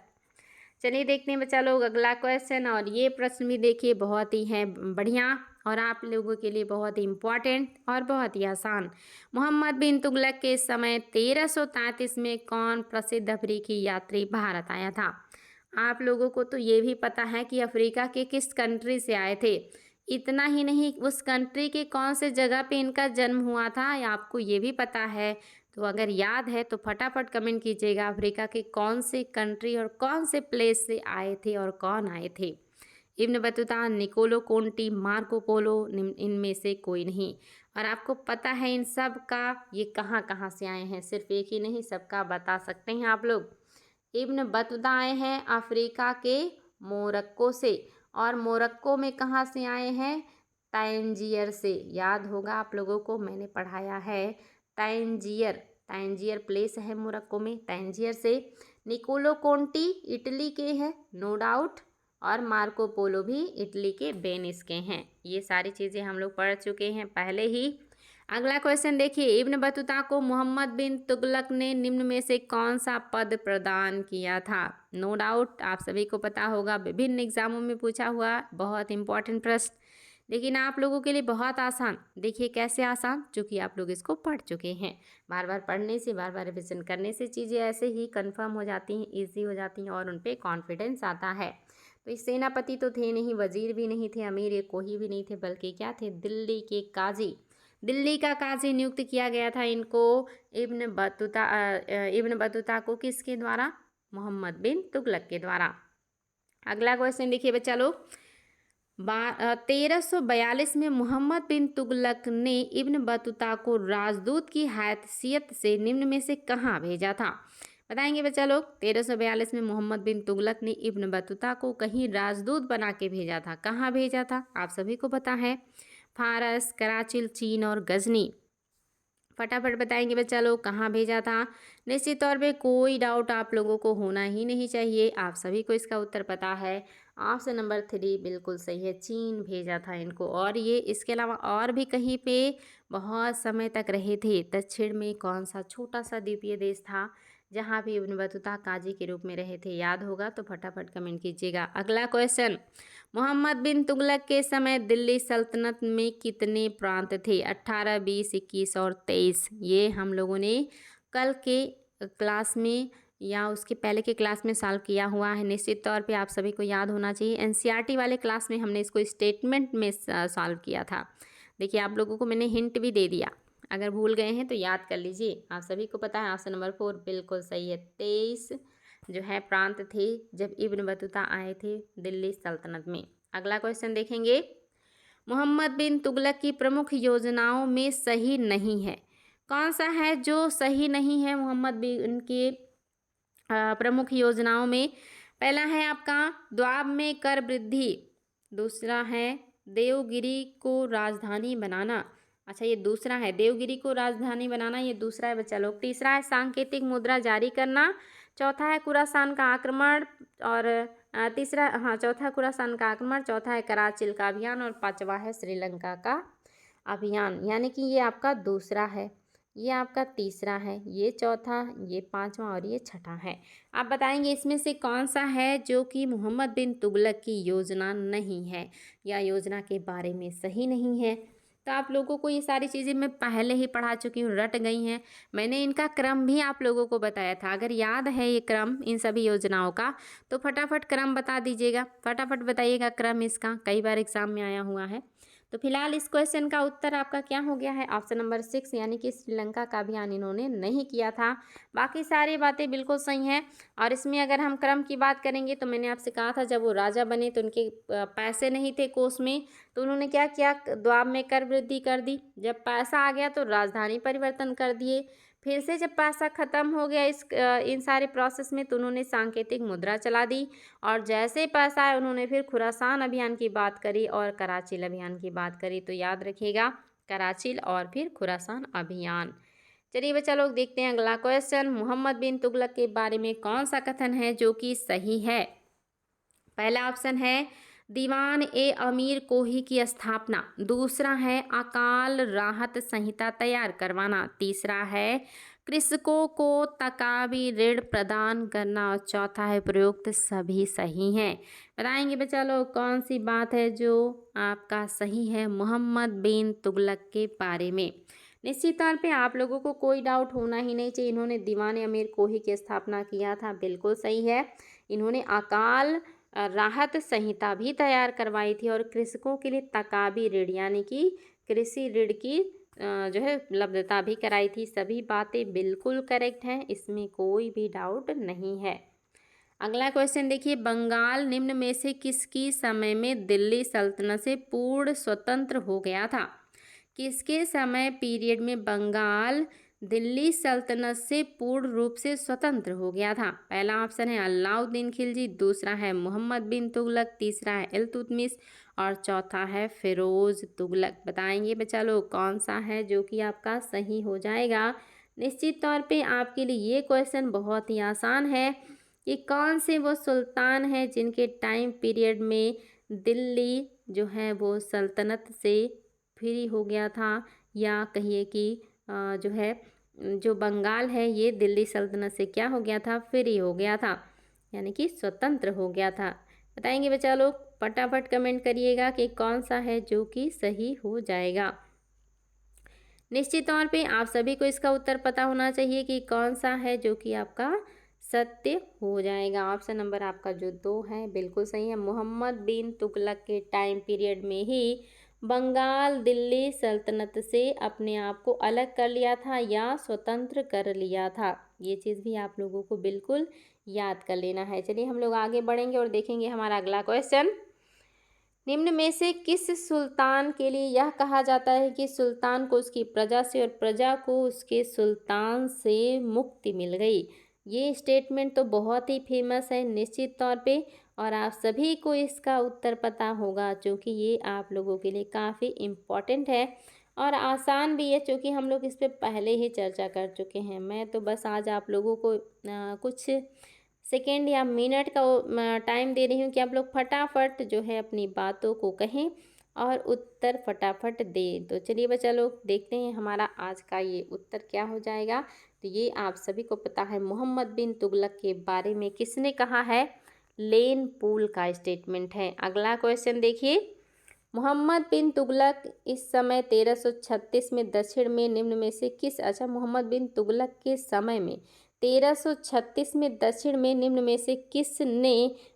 चलिए देखते हैं बच्चा लोग अगला क्वेश्चन। और ये प्रश्न भी देखिए बहुत ही है बढ़िया और आप लोगों के लिए बहुत ही इम्पोर्टेंट और बहुत ही आसान। मोहम्मद बिन तुगलक के समय 1333 में कौन प्रसिद्ध अफ्रीकी यात्री भारत आया था। आप लोगों को तो ये भी पता है कि अफ्रीका के किस कंट्री से आए थे। इतना ही नहीं, उस कंट्री के कौन से जगह पे इनका जन्म हुआ था या आपको ये भी पता है। तो अगर याद है तो फटाफट कमेंट कीजिएगा अफ्रीका के कौन से कंट्री और कौन से प्लेस से आए थे और कौन आए थे। Ibn Battuta, Niccolo Conti, Marco Polo, इनमें से कोई नहीं। और आपको पता है इन सब का ये कहाँ कहाँ से आए हैं, सिर्फ एक ही नहीं सबका बता सकते हैं आप लोग। इब्न बतूता आए हैं अफ्रीका के मोरक्को से। और मोरक्को में कहाँ से आए हैं, तांजियर से। याद होगा आप लोगों को, मैंने पढ़ाया है तांजियर। तांजियर प्लेस है मोरक्को में, तांजियर से। निकोलो कोंटी इटली के हैं नो डाउट, और मार्को पोलो भी इटली के वेनिस के हैं। ये सारी चीज़ें हम लोग पढ़ चुके हैं पहले ही। अगला क्वेश्चन देखिए, इब्न बतूता को मोहम्मद बिन तुगलक ने निम्न में से कौन सा पद प्रदान किया था। नो डाउट आप सभी को पता होगा, विभिन्न एग्जामों में पूछा हुआ बहुत इंपॉर्टेंट प्रश्न, लेकिन आप लोगों के लिए बहुत आसान। देखिए कैसे आसान, चूँकि आप लोग इसको पढ़ चुके हैं। बार बार पढ़ने से, बार बार रिविजन करने से चीज़ें ऐसे ही कंफर्म हो जाती हैं, ईजी हो जाती हैं और उन पर कॉन्फिडेंस आता है। तो इस सेनापति तो थे नहीं, वजीर भी नहीं थे, अमीर ये कोई भी नहीं थे, बल्कि क्या थे, दिल्ली के काजी। दिल्ली का काजी नियुक्त किया गया था इनको इब्न बतूता को किसके द्वारा, मोहम्मद बिन तुगलक के द्वारा। अगला क्वेश्चन देखिए बच्चा लोग, 1342 में मोहम्मद बिन तुगलक ने इब्न बतूता को राजदूत की हैसियत से निम्न में से कहाँ भेजा था। बताएंगे बच्चा लोग, 1342 में मोहम्मद बिन तुगलक ने इब्न बतूता को कहीं राजदूत बना के भेजा था। कहाँ भेजा था आप सभी को पता है, फारस, कराची, चीन और गजनी। फटाफट बताएंगे बच्चा लोग कहाँ भेजा था। निश्चित तौर पे कोई डाउट आप लोगों को होना ही नहीं चाहिए, आप सभी को इसका उत्तर पता है। ऑप्शन नंबर 3 बिल्कुल सही है, चीन भेजा था इनको। और ये इसके अलावा और भी कहीं पे बहुत समय तक रहे थे। दक्षिण में कौन सा छोटा सा द्वीपीय देश था जहाँ भी इब्न बतूता काजी के रूप में रहे थे, याद होगा तो फटाफट कमेंट कीजिएगा। अगला क्वेश्चन, मोहम्मद बिन तुगलक के समय दिल्ली सल्तनत में कितने प्रांत थे। 18, 20, 21 और 23। ये हम लोगों ने कल के क्लास में या उसके पहले के क्लास में सॉल्व किया हुआ है। निश्चित तौर पे आप सभी को याद होना चाहिए। एनसीईआरटी वाले क्लास में हमने इसको स्टेटमेंट में सॉल्व किया था। देखिए आप लोगों को मैंने हिंट भी दे दिया, अगर भूल गए हैं तो याद कर लीजिए। आप सभी को पता है ऑप्शन नंबर 4 बिल्कुल सही है, 23 जो है प्रांत थे जब इब्न बतूता आए थे दिल्ली सल्तनत में। अगला क्वेश्चन देखेंगे, मोहम्मद बिन तुगलक की प्रमुख योजनाओं में सही नहीं है। कौन सा है जो सही नहीं है मोहम्मद बिन के प्रमुख योजनाओं में। पहला है आपका द्वाब में कर वृद्धि, दूसरा है देवगिरी को राजधानी बनाना। अच्छा ये दूसरा है, देवगिरी को राजधानी बनाना ये दूसरा है बच्चा लोग। तीसरा है सांकेतिक मुद्रा जारी करना, चौथा है खुरासान का आक्रमण और चौथा खुरासान का आक्रमण, चौथा है कराचिल का अभियान और पांचवा है श्रीलंका का अभियान। यानी कि ये आपका दूसरा है। ये आपका तीसरा है, ये चौथा, ये पांचवा और ये छठा है। आप बताएंगे इसमें से कौन सा है जो कि मोहम्मद बिन तुगलक की योजना नहीं है या योजना के बारे में सही नहीं है। तो आप लोगों को ये सारी चीज़ें मैं पहले ही पढ़ा चुकी हूँ, रट गई हैं। मैंने इनका क्रम भी आप लोगों को बताया था। अगर याद है ये क्रम इन सभी योजनाओं का तो फटाफट क्रम बता दीजिएगा, फटाफट बताइएगा क्रम इसका, कई बार एग्जाम में आया हुआ है। तो फिलहाल इस क्वेश्चन का उत्तर आपका क्या हो गया है? ऑप्शन नंबर 6, यानी कि श्रीलंका का अभियान इन्होंने नहीं किया था। बाकी सारी बातें बिल्कुल सही हैं। और इसमें अगर हम क्रम की बात करेंगे तो मैंने आपसे कहा था जब वो राजा बने तो उनके पैसे नहीं थे कोष में, तो उन्होंने क्या किया, द्वाब में कर वृद्धि कर दी। जब पैसा आ गया तो राजधानी परिवर्तन कर दिए। फिर से जब पैसा ख़त्म हो गया इन सारे प्रोसेस में तो उन्होंने सांकेतिक मुद्रा चला दी। और जैसे ही पास आए उन्होंने फिर खुरासान अभियान की बात करी और कराचील अभियान की बात करी। तो याद रखिएगा, कराचील और फिर खुरासान अभियान। चलिए बच्चा लोग देखते हैं अगला क्वेश्चन। मोहम्मद बिन तुगलक के बारे में कौन सा कथन है जो कि सही है? पहला ऑप्शन है दीवान ए अमीर कोही की स्थापना, दूसरा है अकाल राहत संहिता तैयार करवाना, तीसरा है कृषकों को तकावी ऋण प्रदान करना और चौथा है प्रयुक्त सभी सही हैं। बताएंगे बच्चा लोग कौन सी बात है जो आपका सही है मोहम्मद बिन तुगलक के बारे में? निश्चित तौर पे आप लोगों को कोई डाउट होना ही नहीं चाहिए। इन्होंने दीवान अमीर कोही की स्थापना किया था, बिल्कुल सही है। इन्होंने अकाल राहत संहिता भी तैयार करवाई थी और कृषकों के लिए तकावी ऋण यानी कि कृषि ऋण की जो है उपलब्धता भी कराई थी। सभी बातें बिल्कुल करेक्ट हैं, इसमें कोई भी डाउट नहीं है। अगला क्वेश्चन देखिए, बंगाल निम्न में से किसकी समय में दिल्ली सल्तनत से पूर्ण स्वतंत्र हो गया था? किसके समय पीरियड में बंगाल दिल्ली सल्तनत से पूर्ण रूप से स्वतंत्र हो गया था? पहला ऑप्शन है अलाउद्दीन खिलजी, दूसरा है मोहम्मद बिन तुगलक, तीसरा है इल्तुतमिश और चौथा है फिरोज तुगलक। बताएंगे बच्चा लोग कौन सा है जो कि आपका सही हो जाएगा? निश्चित तौर पे आपके लिए ये क्वेश्चन बहुत ही आसान है कि कौन से वो सुल्तान हैं जिनके टाइम पीरियड में दिल्ली जो है वो सल्तनत से फ्री हो गया था, या कहिए कि जो है जो बंगाल है ये दिल्ली सल्तनत से क्या हो गया था, फ्री हो गया था, यानी कि स्वतंत्र हो गया था। बताएंगे बच्चा लोग, फटाफट कमेंट करिएगा कि कौन सा है जो कि सही हो जाएगा। निश्चित तौर पे आप सभी को इसका उत्तर पता होना चाहिए कि कौन सा है जो कि आपका सत्य हो जाएगा। ऑप्शन नंबर आपका जो 2 है बिल्कुल सही है। मोहम्मद बिन तुगलक के टाइम पीरियड में ही बंगाल दिल्ली सल्तनत से अपने आप को अलग कर लिया था या स्वतंत्र कर लिया था। ये चीज़ भी आप लोगों को बिल्कुल याद कर लेना है। चलिए हम लोग आगे बढ़ेंगे और देखेंगे हमारा अगला क्वेश्चन। निम्न में से किस सुल्तान के लिए यह कहा जाता है कि सुल्तान को उसकी प्रजा से और प्रजा को उसके सुल्तान से मुक्ति मिल गई? ये स्टेटमेंट तो बहुत ही फेमस है निश्चित तौर पे, और आप सभी को इसका उत्तर पता होगा क्योंकि ये आप लोगों के लिए काफ़ी इम्पॉर्टेंट है और आसान भी है क्योंकि हम लोग इस पर पहले ही चर्चा कर चुके हैं। मैं तो बस आज आप लोगों को कुछ सेकेंड या मिनट का टाइम दे रही हूँ कि आप लोग फटाफट जो है अपनी बातों को कहें और उत्तर फटाफट दें। तो चलिए बच्चा लोग देखते हैं हमारा आज का ये उत्तर क्या हो जाएगा। तो ये आप सभी को पता है मोहम्मद बिन तुगलक के बारे में किसने कहा है? लेन पूल का स्टेटमेंट है। अगला क्वेश्चन देखिए, मोहम्मद बिन तुगलक इस समय 1336 में दक्षिण में निम्न में से मोहम्मद बिन तुगलक के समय में 1336 में दक्षिण में निम्न में से किसने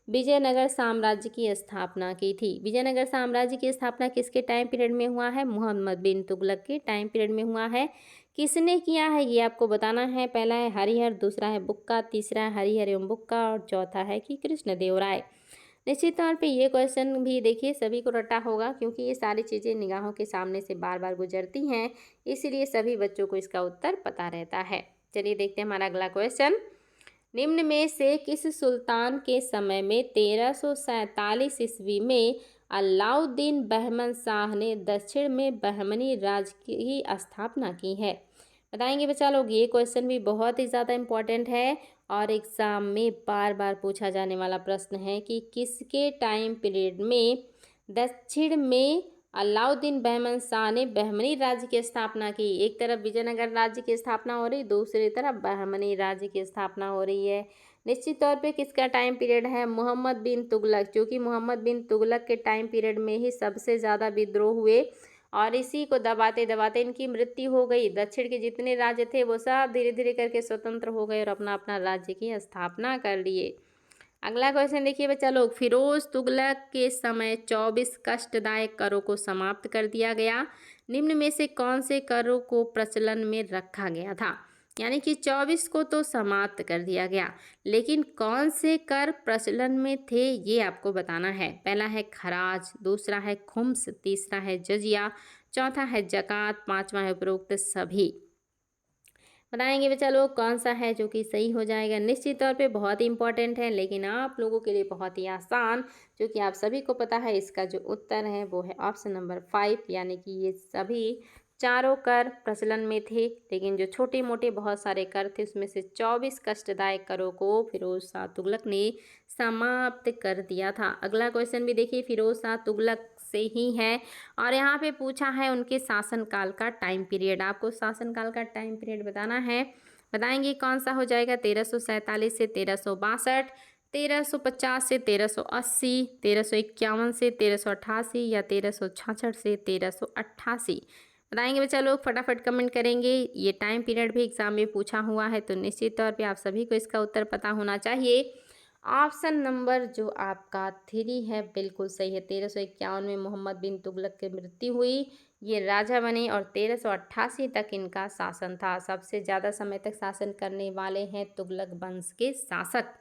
विजयनगर साम्राज्य की स्थापना की थी? विजयनगर साम्राज्य की स्थापना किसके टाइम पीरियड में हुआ है? मोहम्मद बिन तुगलक के टाइम पीरियड में हुआ है। किसने किया है ये आपको बताना है। पहला है हरिहर, दूसरा है बुक्का, तीसरा है हरिहर एवं बुक्का और चौथा है कि कृष्णदेव राय। निश्चित तौर पे ये क्वेश्चन भी देखिए सभी को रटा होगा क्योंकि ये सारी चीज़ें निगाहों के सामने से बार बार गुजरती हैं, इसीलिए सभी बच्चों को इसका उत्तर पता रहता है। चलिए देखते हैं हमारा अगला क्वेश्चन। निम्न में से किस सुल्तान के समय में 1347 ईस्वी में अलाउद्दीन बहमन शाह ने दक्षिण में बहमनी राज की स्थापना की है? बताएंगे बच्चा लोग, ये क्वेश्चन भी बहुत ही ज़्यादा इम्पोर्टेंट है और एग्ज़ाम में बार बार पूछा जाने वाला प्रश्न है कि किसके टाइम पीरियड में दक्षिण में अलाउद्दीन बहमन शाह ने बहमनी राज्य की स्थापना की। एक तरफ विजयनगर राज्य की स्थापना हो रही, दूसरी तरफ बहमनी राज्य की स्थापना हो रही है। निश्चित तौर पे किसका टाइम पीरियड है? मोहम्मद बिन तुगलक, क्योंकि मोहम्मद बिन तुगलक के टाइम पीरियड में ही सबसे ज़्यादा विद्रोह हुए और इसी को दबाते दबाते इनकी मृत्यु हो गई। दक्षिण के जितने राज्य थे वो सब धीरे धीरे करके स्वतंत्र हो गए और अपना अपना राज्य की स्थापना कर लिए। अगला क्वेश्चन देखिए बच्चा लोग, फिरोज तुगलक के समय 24 कष्टदायक करों को समाप्त कर दिया गया। निम्न में से कौन से करों को प्रचलन में रखा गया था? यानी कि 24 को तो समाप्त कर दिया गया, लेकिन कौन से कर प्रचलन में थे ये आपको बताना है। पहला है खराज, दूसरा है खुम्स, तीसरा है जजिया, चौथा है जकात, पांचवा है उपरोक्त सभी। बताएंगे बच्चा लोग कौन सा है जो कि सही हो जाएगा। निश्चित तौर पे बहुत ही इंपॉर्टेंट है, लेकिन आप लोगों के लिए बहुत ही आसान, जो कि आप सभी को पता है। इसका जो उत्तर है वो है ऑप्शन नंबर 5, यानी कि ये सभी चारों कर प्रचलन में थे, लेकिन जो छोटे मोटे बहुत सारे कर थे उसमें से 24 कष्टदायक करों को फिरोज शाह तुगलक ने समाप्त कर दिया था। अगला क्वेश्चन भी देखिए, फिरोज शाह तुगलक से ही है और यहाँ पे पूछा है उनके शासनकाल का टाइम पीरियड। आपको शासनकाल का टाइम पीरियड बताना है। बताएंगे कौन सा हो जाएगा? 1347 से 1362, 1350 से 1380, 1351 से 1388 या 1366 से 1388। बताएंगे बच्चा लोग, फटाफट कमेंट करेंगे। ये टाइम पीरियड भी एग्जाम में पूछा हुआ है, तो निश्चित तौर पे आप सभी को इसका उत्तर पता होना चाहिए। ऑप्शन नंबर जो आपका 3 है बिल्कुल सही है। 1351 में मोहम्मद बिन तुगलक की मृत्यु हुई, ये राजा बने और 1388 तक इनका शासन था। सबसे ज़्यादा समय तक शासन करने वाले हैं तुगलक वंश के शासक।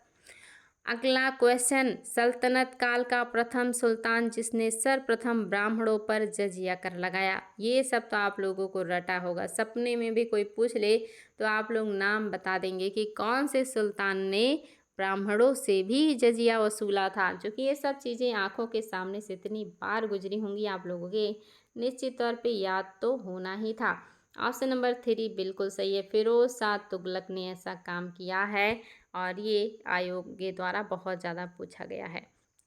अगला क्वेश्चन, सल्तनत काल का प्रथम सुल्तान जिसने सर्वप्रथम ब्राह्मणों पर जजिया कर लगाया। ये सब तो आप लोगों को रटा होगा, सपने में भी कोई पूछ ले तो आप लोग नाम बता देंगे कि कौन से सुल्तान ने ब्राह्मणों से भी जजिया वसूला था। जो कि ये सब चीज़ें आंखों के सामने से इतनी बार गुजरी होंगी, आप लोगों के निश्चित तौर पे याद तो होना ही था। ऑप्शन नंबर 3 बिल्कुल सही है, फिरोज शाह तुगलक ने ऐसा काम किया है और ये आयोग के द्वारा बहुत ज़्यादा पूछा गया है।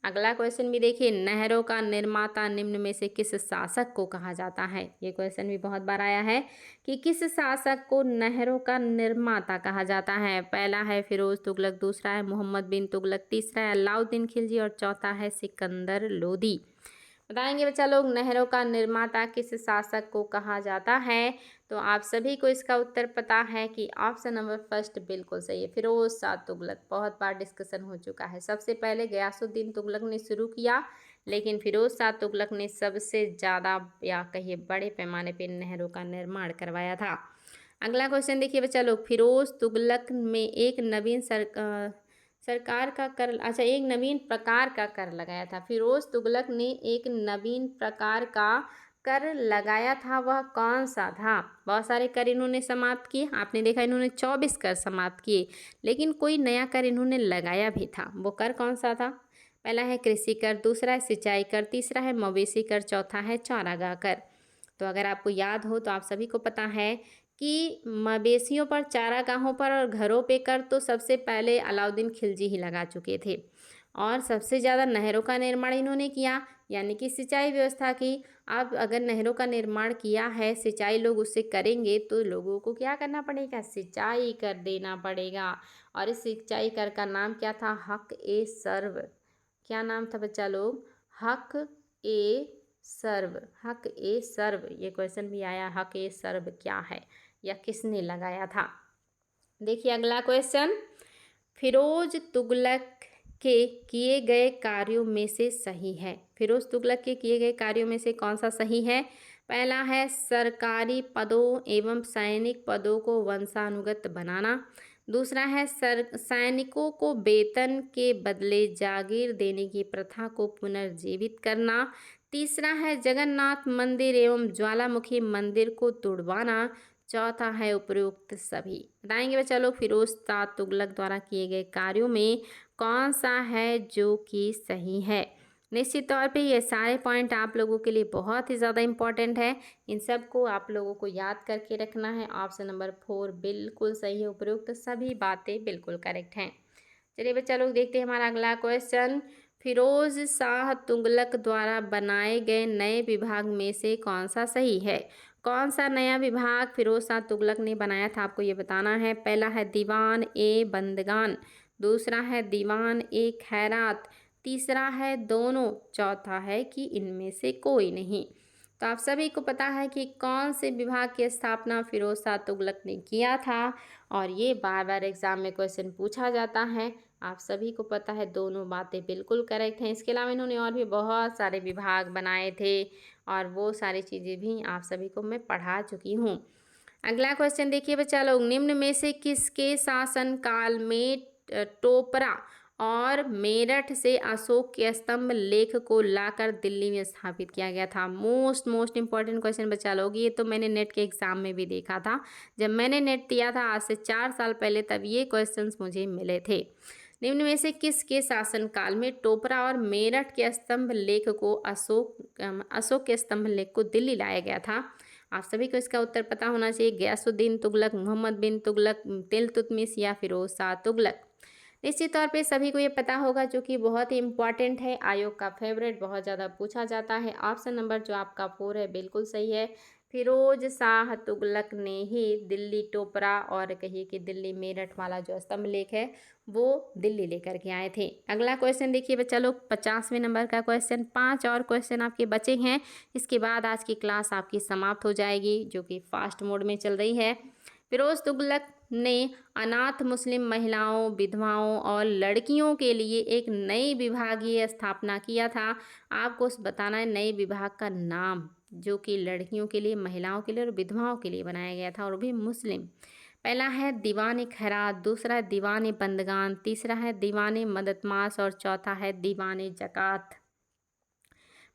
अगला क्वेश्चन भी देखिए, नहरों का निर्माता निम्न में से किस शासक को कहा जाता है? ये क्वेश्चन भी बहुत बार आया है कि किस शासक को नहरों का निर्माता कहा जाता है। पहला है फिरोज तुगलक, दूसरा है मोहम्मद बिन तुगलक, तीसरा है अलाउद्दीन खिलजी और चौथा है सिकंदर लोदी। बताएंगे बच्चा लोग, नहरों का निर्माता किस शासक को कहा जाता है? तो आप सभी को इसका उत्तर पता है कि ऑप्शन नंबर 1 बिल्कुल सही है, फिरोज शाह तुगलक। बहुत बार डिस्कशन हो चुका है। सबसे पहले गयासुद्दीन तुगलक ने शुरू किया, लेकिन फिरोज शाह तुगलक ने सबसे ज़्यादा या कहिए बड़े पैमाने पर नहरों का निर्माण करवाया था। अगला क्वेश्चन देखिए बच्चा लोग, फिरोज तुगलक में एक नवीन सरकार का कर, अच्छा, एक नवीन प्रकार का कर लगाया था। फिरोज तुगलक ने एक नवीन प्रकार का कर लगाया था, वह कौन सा था? बहुत सारे कर इन्होंने समाप्त किए, आपने देखा इन्होंने 24 कर समाप्त किए, लेकिन कोई नया कर इन्होंने लगाया भी था। वो कर कौन सा था? पहला है कृषि कर, दूसरा है सिंचाई कर, तीसरा है मवेशी कर, चौथा है चारागाह कर। तो अगर आपको याद हो तो आप सभी को पता है कि मवेशियों पर, चारागाहों पर और घरों पे कर तो सबसे पहले अलाउद्दीन खिलजी ही लगा चुके थे और सबसे ज़्यादा नहरों का निर्माण इन्होंने किया, यानी कि सिंचाई व्यवस्था की। अब अगर नहरों का निर्माण किया है, सिंचाई लोग उससे करेंगे, तो लोगों को क्या करना पड़ेगा? सिंचाई कर देना पड़ेगा। और इस सिंचाई कर का नाम क्या था? हक ए सर्व। क्या नाम था बच्चा लोग? हक ए सर्व। हक ए सर्व, ये क्वेश्चन भी आया, हक ए सर्व क्या है या किसने लगाया था? देखिए अगला क्वेश्चन, फिरोज तुगलक के किए गए कार्यों में से सही है। फिरोज तुगलक के किए गए कार्यों में से कौन सा सही है? पहला है सरकारी पदों एवं सैनिक पदों को वंशानुगत बनाना, दूसरा है सैनिकों को वेतन के बदले जागीर देने की प्रथा को पुनर्जीवित करना, तीसरा है जगन्नाथ मंदिर एवं ज्वालामुखी मंदिर को तुड़वाना, चौथा है उपरोक्त सभी। बताएंगे बच्चा लोग, फिरोज शाह तुगलक द्वारा किए गए कार्यों में कौन सा है जो कि सही है? निश्चित तौर पे ये सारे पॉइंट आप लोगों के लिए बहुत ही ज़्यादा इम्पॉर्टेंट है। इन सब को आप लोगों को याद करके रखना है। ऑप्शन नंबर 4 बिल्कुल सही है, उपरोक्त सभी बातें बिल्कुल करेक्ट हैं। चलिए बच्चा लोग देखते हैं हमारा अगला क्वेश्चन, फिरोज शाह तुगलक द्वारा बनाए गए नए विभाग में से कौन सा सही है? कौन सा नया विभाग फिरोज शाह तुगलक ने बनाया था, आपको ये बताना है। पहला है दीवान ए बंदगान, दूसरा है दीवान ए खैरात, तीसरा है दोनों, चौथा है कि इनमें से कोई नहीं। तो आप सभी को पता है कि कौन से विभाग की स्थापना फिरोज शाह तुगलक ने किया था, और ये बार बार एग्जाम में क्वेश्चन पूछा जाता है। आप सभी को पता है दोनों बातें बिल्कुल करेक्ट हैं। इसके अलावा इन्होंने और भी बहुत सारे विभाग बनाए थे, और वो सारी चीज़ें भी आप सभी को मैं पढ़ा चुकी हूँ। अगला क्वेश्चन देखिए बच्चा लोग, निम्न में से किसके शासनकाल में टोपरा और मेरठ से अशोक के स्तंभ लेख को लाकर दिल्ली में स्थापित किया गया था? मोस्ट इंपॉर्टेंट क्वेश्चन बच्चा लोग, ये तो मैंने नेट के एग्जाम में भी देखा था। जब मैंने नेट दिया था आज से 4 साल पहले, तब ये क्वेश्चंस मुझे मिले थे। निम्न में से किसके शासनकाल में टोपरा और मेरठ के स्तंभ लेख को अशोक के स्तंभ लेख को दिल्ली लाया गया था? आप सभी को इसका उत्तर पता होना चाहिए। गयासुद्दीन तुगलक, मोहम्मद बिन तुगलक, तिलतुतमिश या फिरोज शाह तुगलक। निश्चित तौर पे सभी को ये पता होगा, जो कि बहुत ही इंपॉर्टेंट है, आयोग का फेवरेट, बहुत ज़्यादा पूछा जाता है। ऑप्शन नंबर जो आपका 4 है बिल्कुल सही है। फिरोज शाह तुगलक ने ही दिल्ली टोपरा और कहिए कि दिल्ली मेरठ वाला जो स्तंभ लेख है वो दिल्ली लेकर के आए थे। अगला क्वेश्चन देखिए बच्चा लोग, 50वें नंबर का क्वेश्चन। 5 और क्वेश्चन आपके बचे हैं, इसके बाद आज की क्लास आपकी समाप्त हो जाएगी, जो कि फास्ट मोड में चल रही है। फिरोज तुगलक ने अनाथ मुस्लिम महिलाओं, विधवाओं और लड़कियों के लिए एक नई विभागीय स्थापना किया था। आपको बताना है नए विभाग का नाम, जो कि लड़कियों के लिए, महिलाओं के लिए और विधवाओं के लिए बनाया गया था, और भी मुस्लिम। पहला है दीवान खैरात, दूसरा है दीवान बंदगान, तीसरा है दीवान मददमाश और चौथा है दीवान जकात।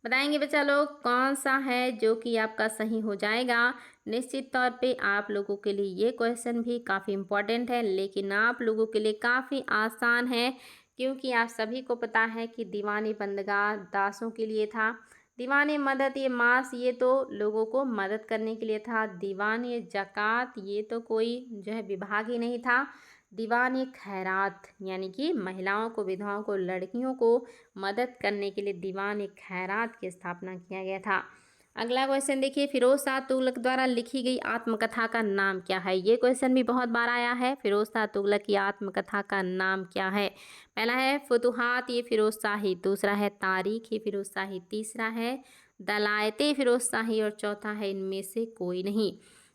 बताएंगे बच्चा लोग कौन सा है जो कि आपका सही हो जाएगा। निश्चित तौर पे आप लोगों के लिए ये क्वेश्चन भी काफ़ी इम्पोर्टेंट है, लेकिन आप लोगों के लिए काफ़ी आसान है, क्योंकि आप सभी को पता है कि दीवानी बंदगाह दासों के लिए था। दीवानी मदद ये मास ये तो लोगों को मदद करने के लिए था। दीवानी जकात ये तो कोई जो है विभाग ही नहीं था। दीवान खैरात यानी कि महिलाओं को, विधवाओं को, लड़कियों को मदद करने के लिए दीवान खैरात की स्थापना किया गया था। अगला क्वेश्चन देखिए, फिरोज शाह तुगलक द्वारा लिखी गई आत्मकथा का नाम क्या है? ये क्वेश्चन भी बहुत बार आया है। फिरोज शाह तुगलक की आत्मकथा का नाम क्या है? पहला है फुतुहात ये फिरोज शाही, दूसरा है तारीख ये फिरोज शाही, तीसरा है दलायते फिरोज शाही और चौथा है इनमें से कोई नहीं।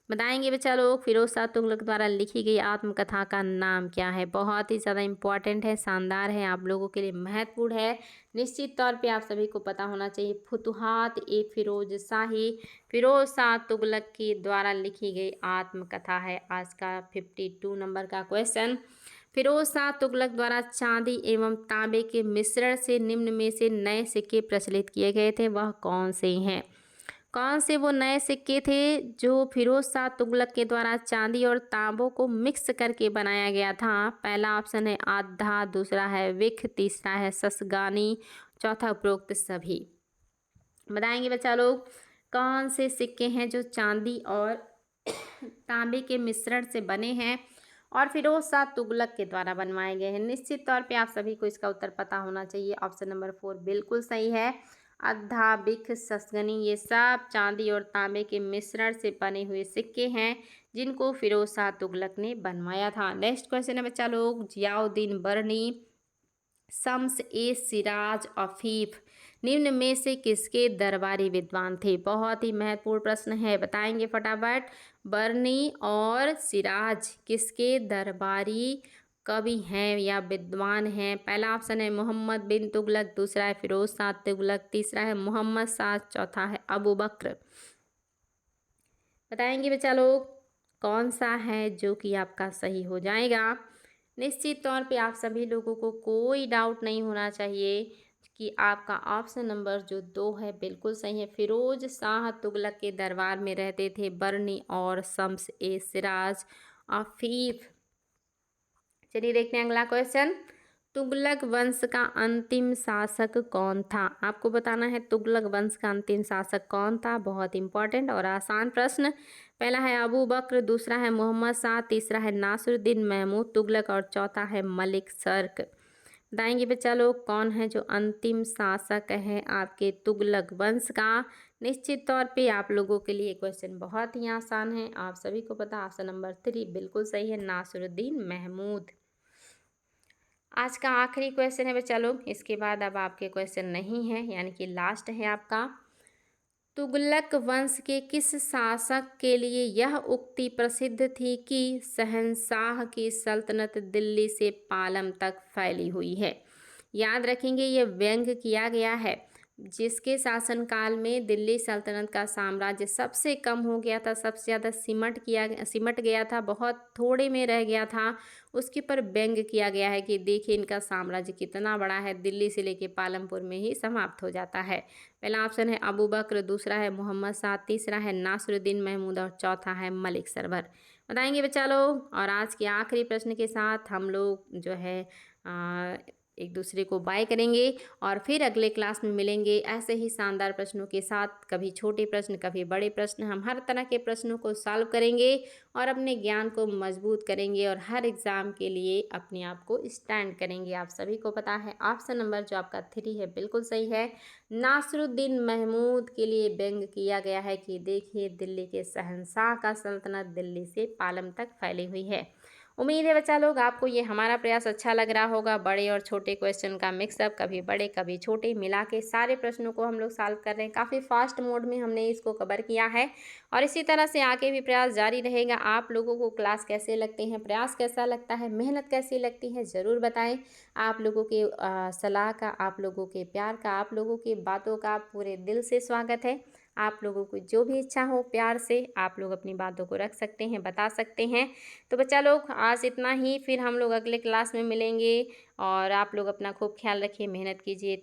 बताएंगे बच्चा लोग फिरोज शाह तुगलक द्वारा लिखी गई आत्मकथा का नाम क्या है? बहुत ही ज़्यादा इंपॉर्टेंट है, शानदार है, आप लोगों के लिए महत्वपूर्ण है। निश्चित तौर पे आप सभी को पता होना चाहिए। फुतुहात ए फिरोज शाही फिरोज शाह तुगलक की द्वारा लिखी गई आत्मकथा है। आज का 52 नंबर का क्वेश्चन, फिरोज शाह तुगलक द्वारा चांदी एवं तांबे के मिश्रण से निम्न में से नए सिक्के प्रचलित किए गए थे, वह कौन से हैं? कौन से वो नए सिक्के थे जो फिरोज शाह तुगलक के द्वारा चांदी और तांबों को मिक्स करके बनाया गया था? पहला ऑप्शन है आधा, दूसरा है विख, तीसरा है ससगानी, चौथा उपरोक्त सभी। बताएंगे बच्चा लोग कौन से सिक्के हैं जो चांदी और तांबे के मिश्रण से बने हैं और फिरोज शाह तुगलक के द्वारा बनवाए गए हैं? निश्चित तौर पे आप सभी को इसका उत्तर पता होना चाहिए। ऑप्शन नंबर 4 बिल्कुल सही है। अद्धा, बिख, ससगनी ये सब चांदी और तांबे के मिश्रण से बने हुए सिक्के हैं, जिनको फिरोज शाह तुगलक ने बनवाया था। नेक्स्ट क्वेश्चन है बच्चा लोग, जियाउद्दीन बरनी, शम्स ए सिराज अफीफ निम्न में से किसके दरबारी विद्वान थे? बहुत ही महत्वपूर्ण प्रश्न है, बताएंगे फटाफट। बरनी और सिराज किसके दरबारी कवि हैं या विद्वान हैं? पहला ऑप्शन है मोहम्मद बिन तुगलक, दूसरा है फिरोज शाह तुगलक, तीसरा है मोहम्मद शाह, चौथा है अबू बकर। बताएंगे बच्चा लोग कौन सा है जो कि आपका सही हो जाएगा। निश्चित तौर पे आप सभी लोगों को कोई डाउट नहीं होना चाहिए कि आपका ऑप्शन नंबर जो 2 है बिल्कुल सही है। फिरोज शाह तुगलक के दरबार में रहते थे बरनी और शम्स ए सिराज अफीफ। चलिए देखते हैं अगला क्वेश्चन, तुगलक वंश का अंतिम शासक कौन था? आपको बताना है तुगलक वंश का अंतिम शासक कौन था। बहुत इंपॉर्टेंट और आसान प्रश्न। पहला है अबू बकर, दूसरा है मोहम्मद शाह, तीसरा है नासिरुद्दीन महमूद तुगलक और चौथा है मलिक सर्क। बताएंगे बच्चा लोग कौन है जो अंतिम शासक है आपके तुगलक वंश का। निश्चित तौर पे आप लोगों के लिए क्वेश्चन बहुत ही आसान है, आप सभी को पता ऑप्शन नंबर 3 बिल्कुल सही है, नासिरुद्दीन महमूद। आज का आखिरी क्वेश्चन है बच्चा लोग, इसके बाद अब आपके क्वेश्चन नहीं है, यानी कि लास्ट है आपका। तुगलक वंश के किस शासक के लिए यह उक्ति प्रसिद्ध थी कि शहंशाह की सल्तनत दिल्ली से पालम तक फैली हुई है। याद रखेंगे ये व्यंग किया गया है, जिसके शासनकाल में दिल्ली सल्तनत का साम्राज्य सबसे कम हो गया था, सबसे ज़्यादा सिमट गया था, बहुत थोड़े में रह गया था, उसके ऊपर व्यंग किया गया है कि देखिए इनका साम्राज्य कितना बड़ा है, दिल्ली से लेके पालमपुर में ही समाप्त हो जाता है। पहला ऑप्शन है अबू बकर, दूसरा है मोहम्मद शाह, तीसरा है नासिरुद्दीन महमूद और चौथा है मलिक सरवर। बताएंगे बच्चा लोग। और आज के आखिरी प्रश्न के साथ हम लोग जो है एक दूसरे को बाय करेंगे और फिर अगले क्लास में मिलेंगे ऐसे ही शानदार प्रश्नों के साथ। कभी छोटे प्रश्न, कभी बड़े प्रश्न, हम हर तरह के प्रश्नों को सॉल्व करेंगे और अपने ज्ञान को मजबूत करेंगे और हर एग्ज़ाम के लिए अपने आप को स्टैंड करेंगे। आप सभी को पता है ऑप्शन नंबर जो आपका 3 है बिल्कुल सही है, नासिरुद्दीन महमूद के लिए व्यंग किया गया है कि देखिए दिल्ली के शहंशाह का सल्तनत दिल्ली से पालम तक फैली हुई है। उम्मीद है बच्चा लोग आपको ये हमारा प्रयास अच्छा लग रहा होगा। बड़े और छोटे क्वेश्चन का मिक्सअप, कभी बड़े कभी छोटे मिला के सारे प्रश्नों को हम लोग सॉल्व कर रहे हैं। काफ़ी फास्ट मोड में हमने इसको कवर किया है और इसी तरह से आगे भी प्रयास जारी रहेगा। आप लोगों को क्लास कैसे लगते हैं, प्रयास कैसा लगता है, मेहनत कैसी लगती है, ज़रूर बताएं। आप लोगों के सलाह का, आप लोगों के प्यार का, आप लोगों की बातों का पूरे दिल से स्वागत है। आप लोगों को जो भी इच्छा हो प्यार से आप लोग अपनी बातों को रख सकते हैं, बता सकते हैं। तो बच्चा लोग आज इतना ही, फिर हम लोग अगले क्लास में मिलेंगे और आप लोग अपना खूब ख्याल रखिए, मेहनत कीजिए।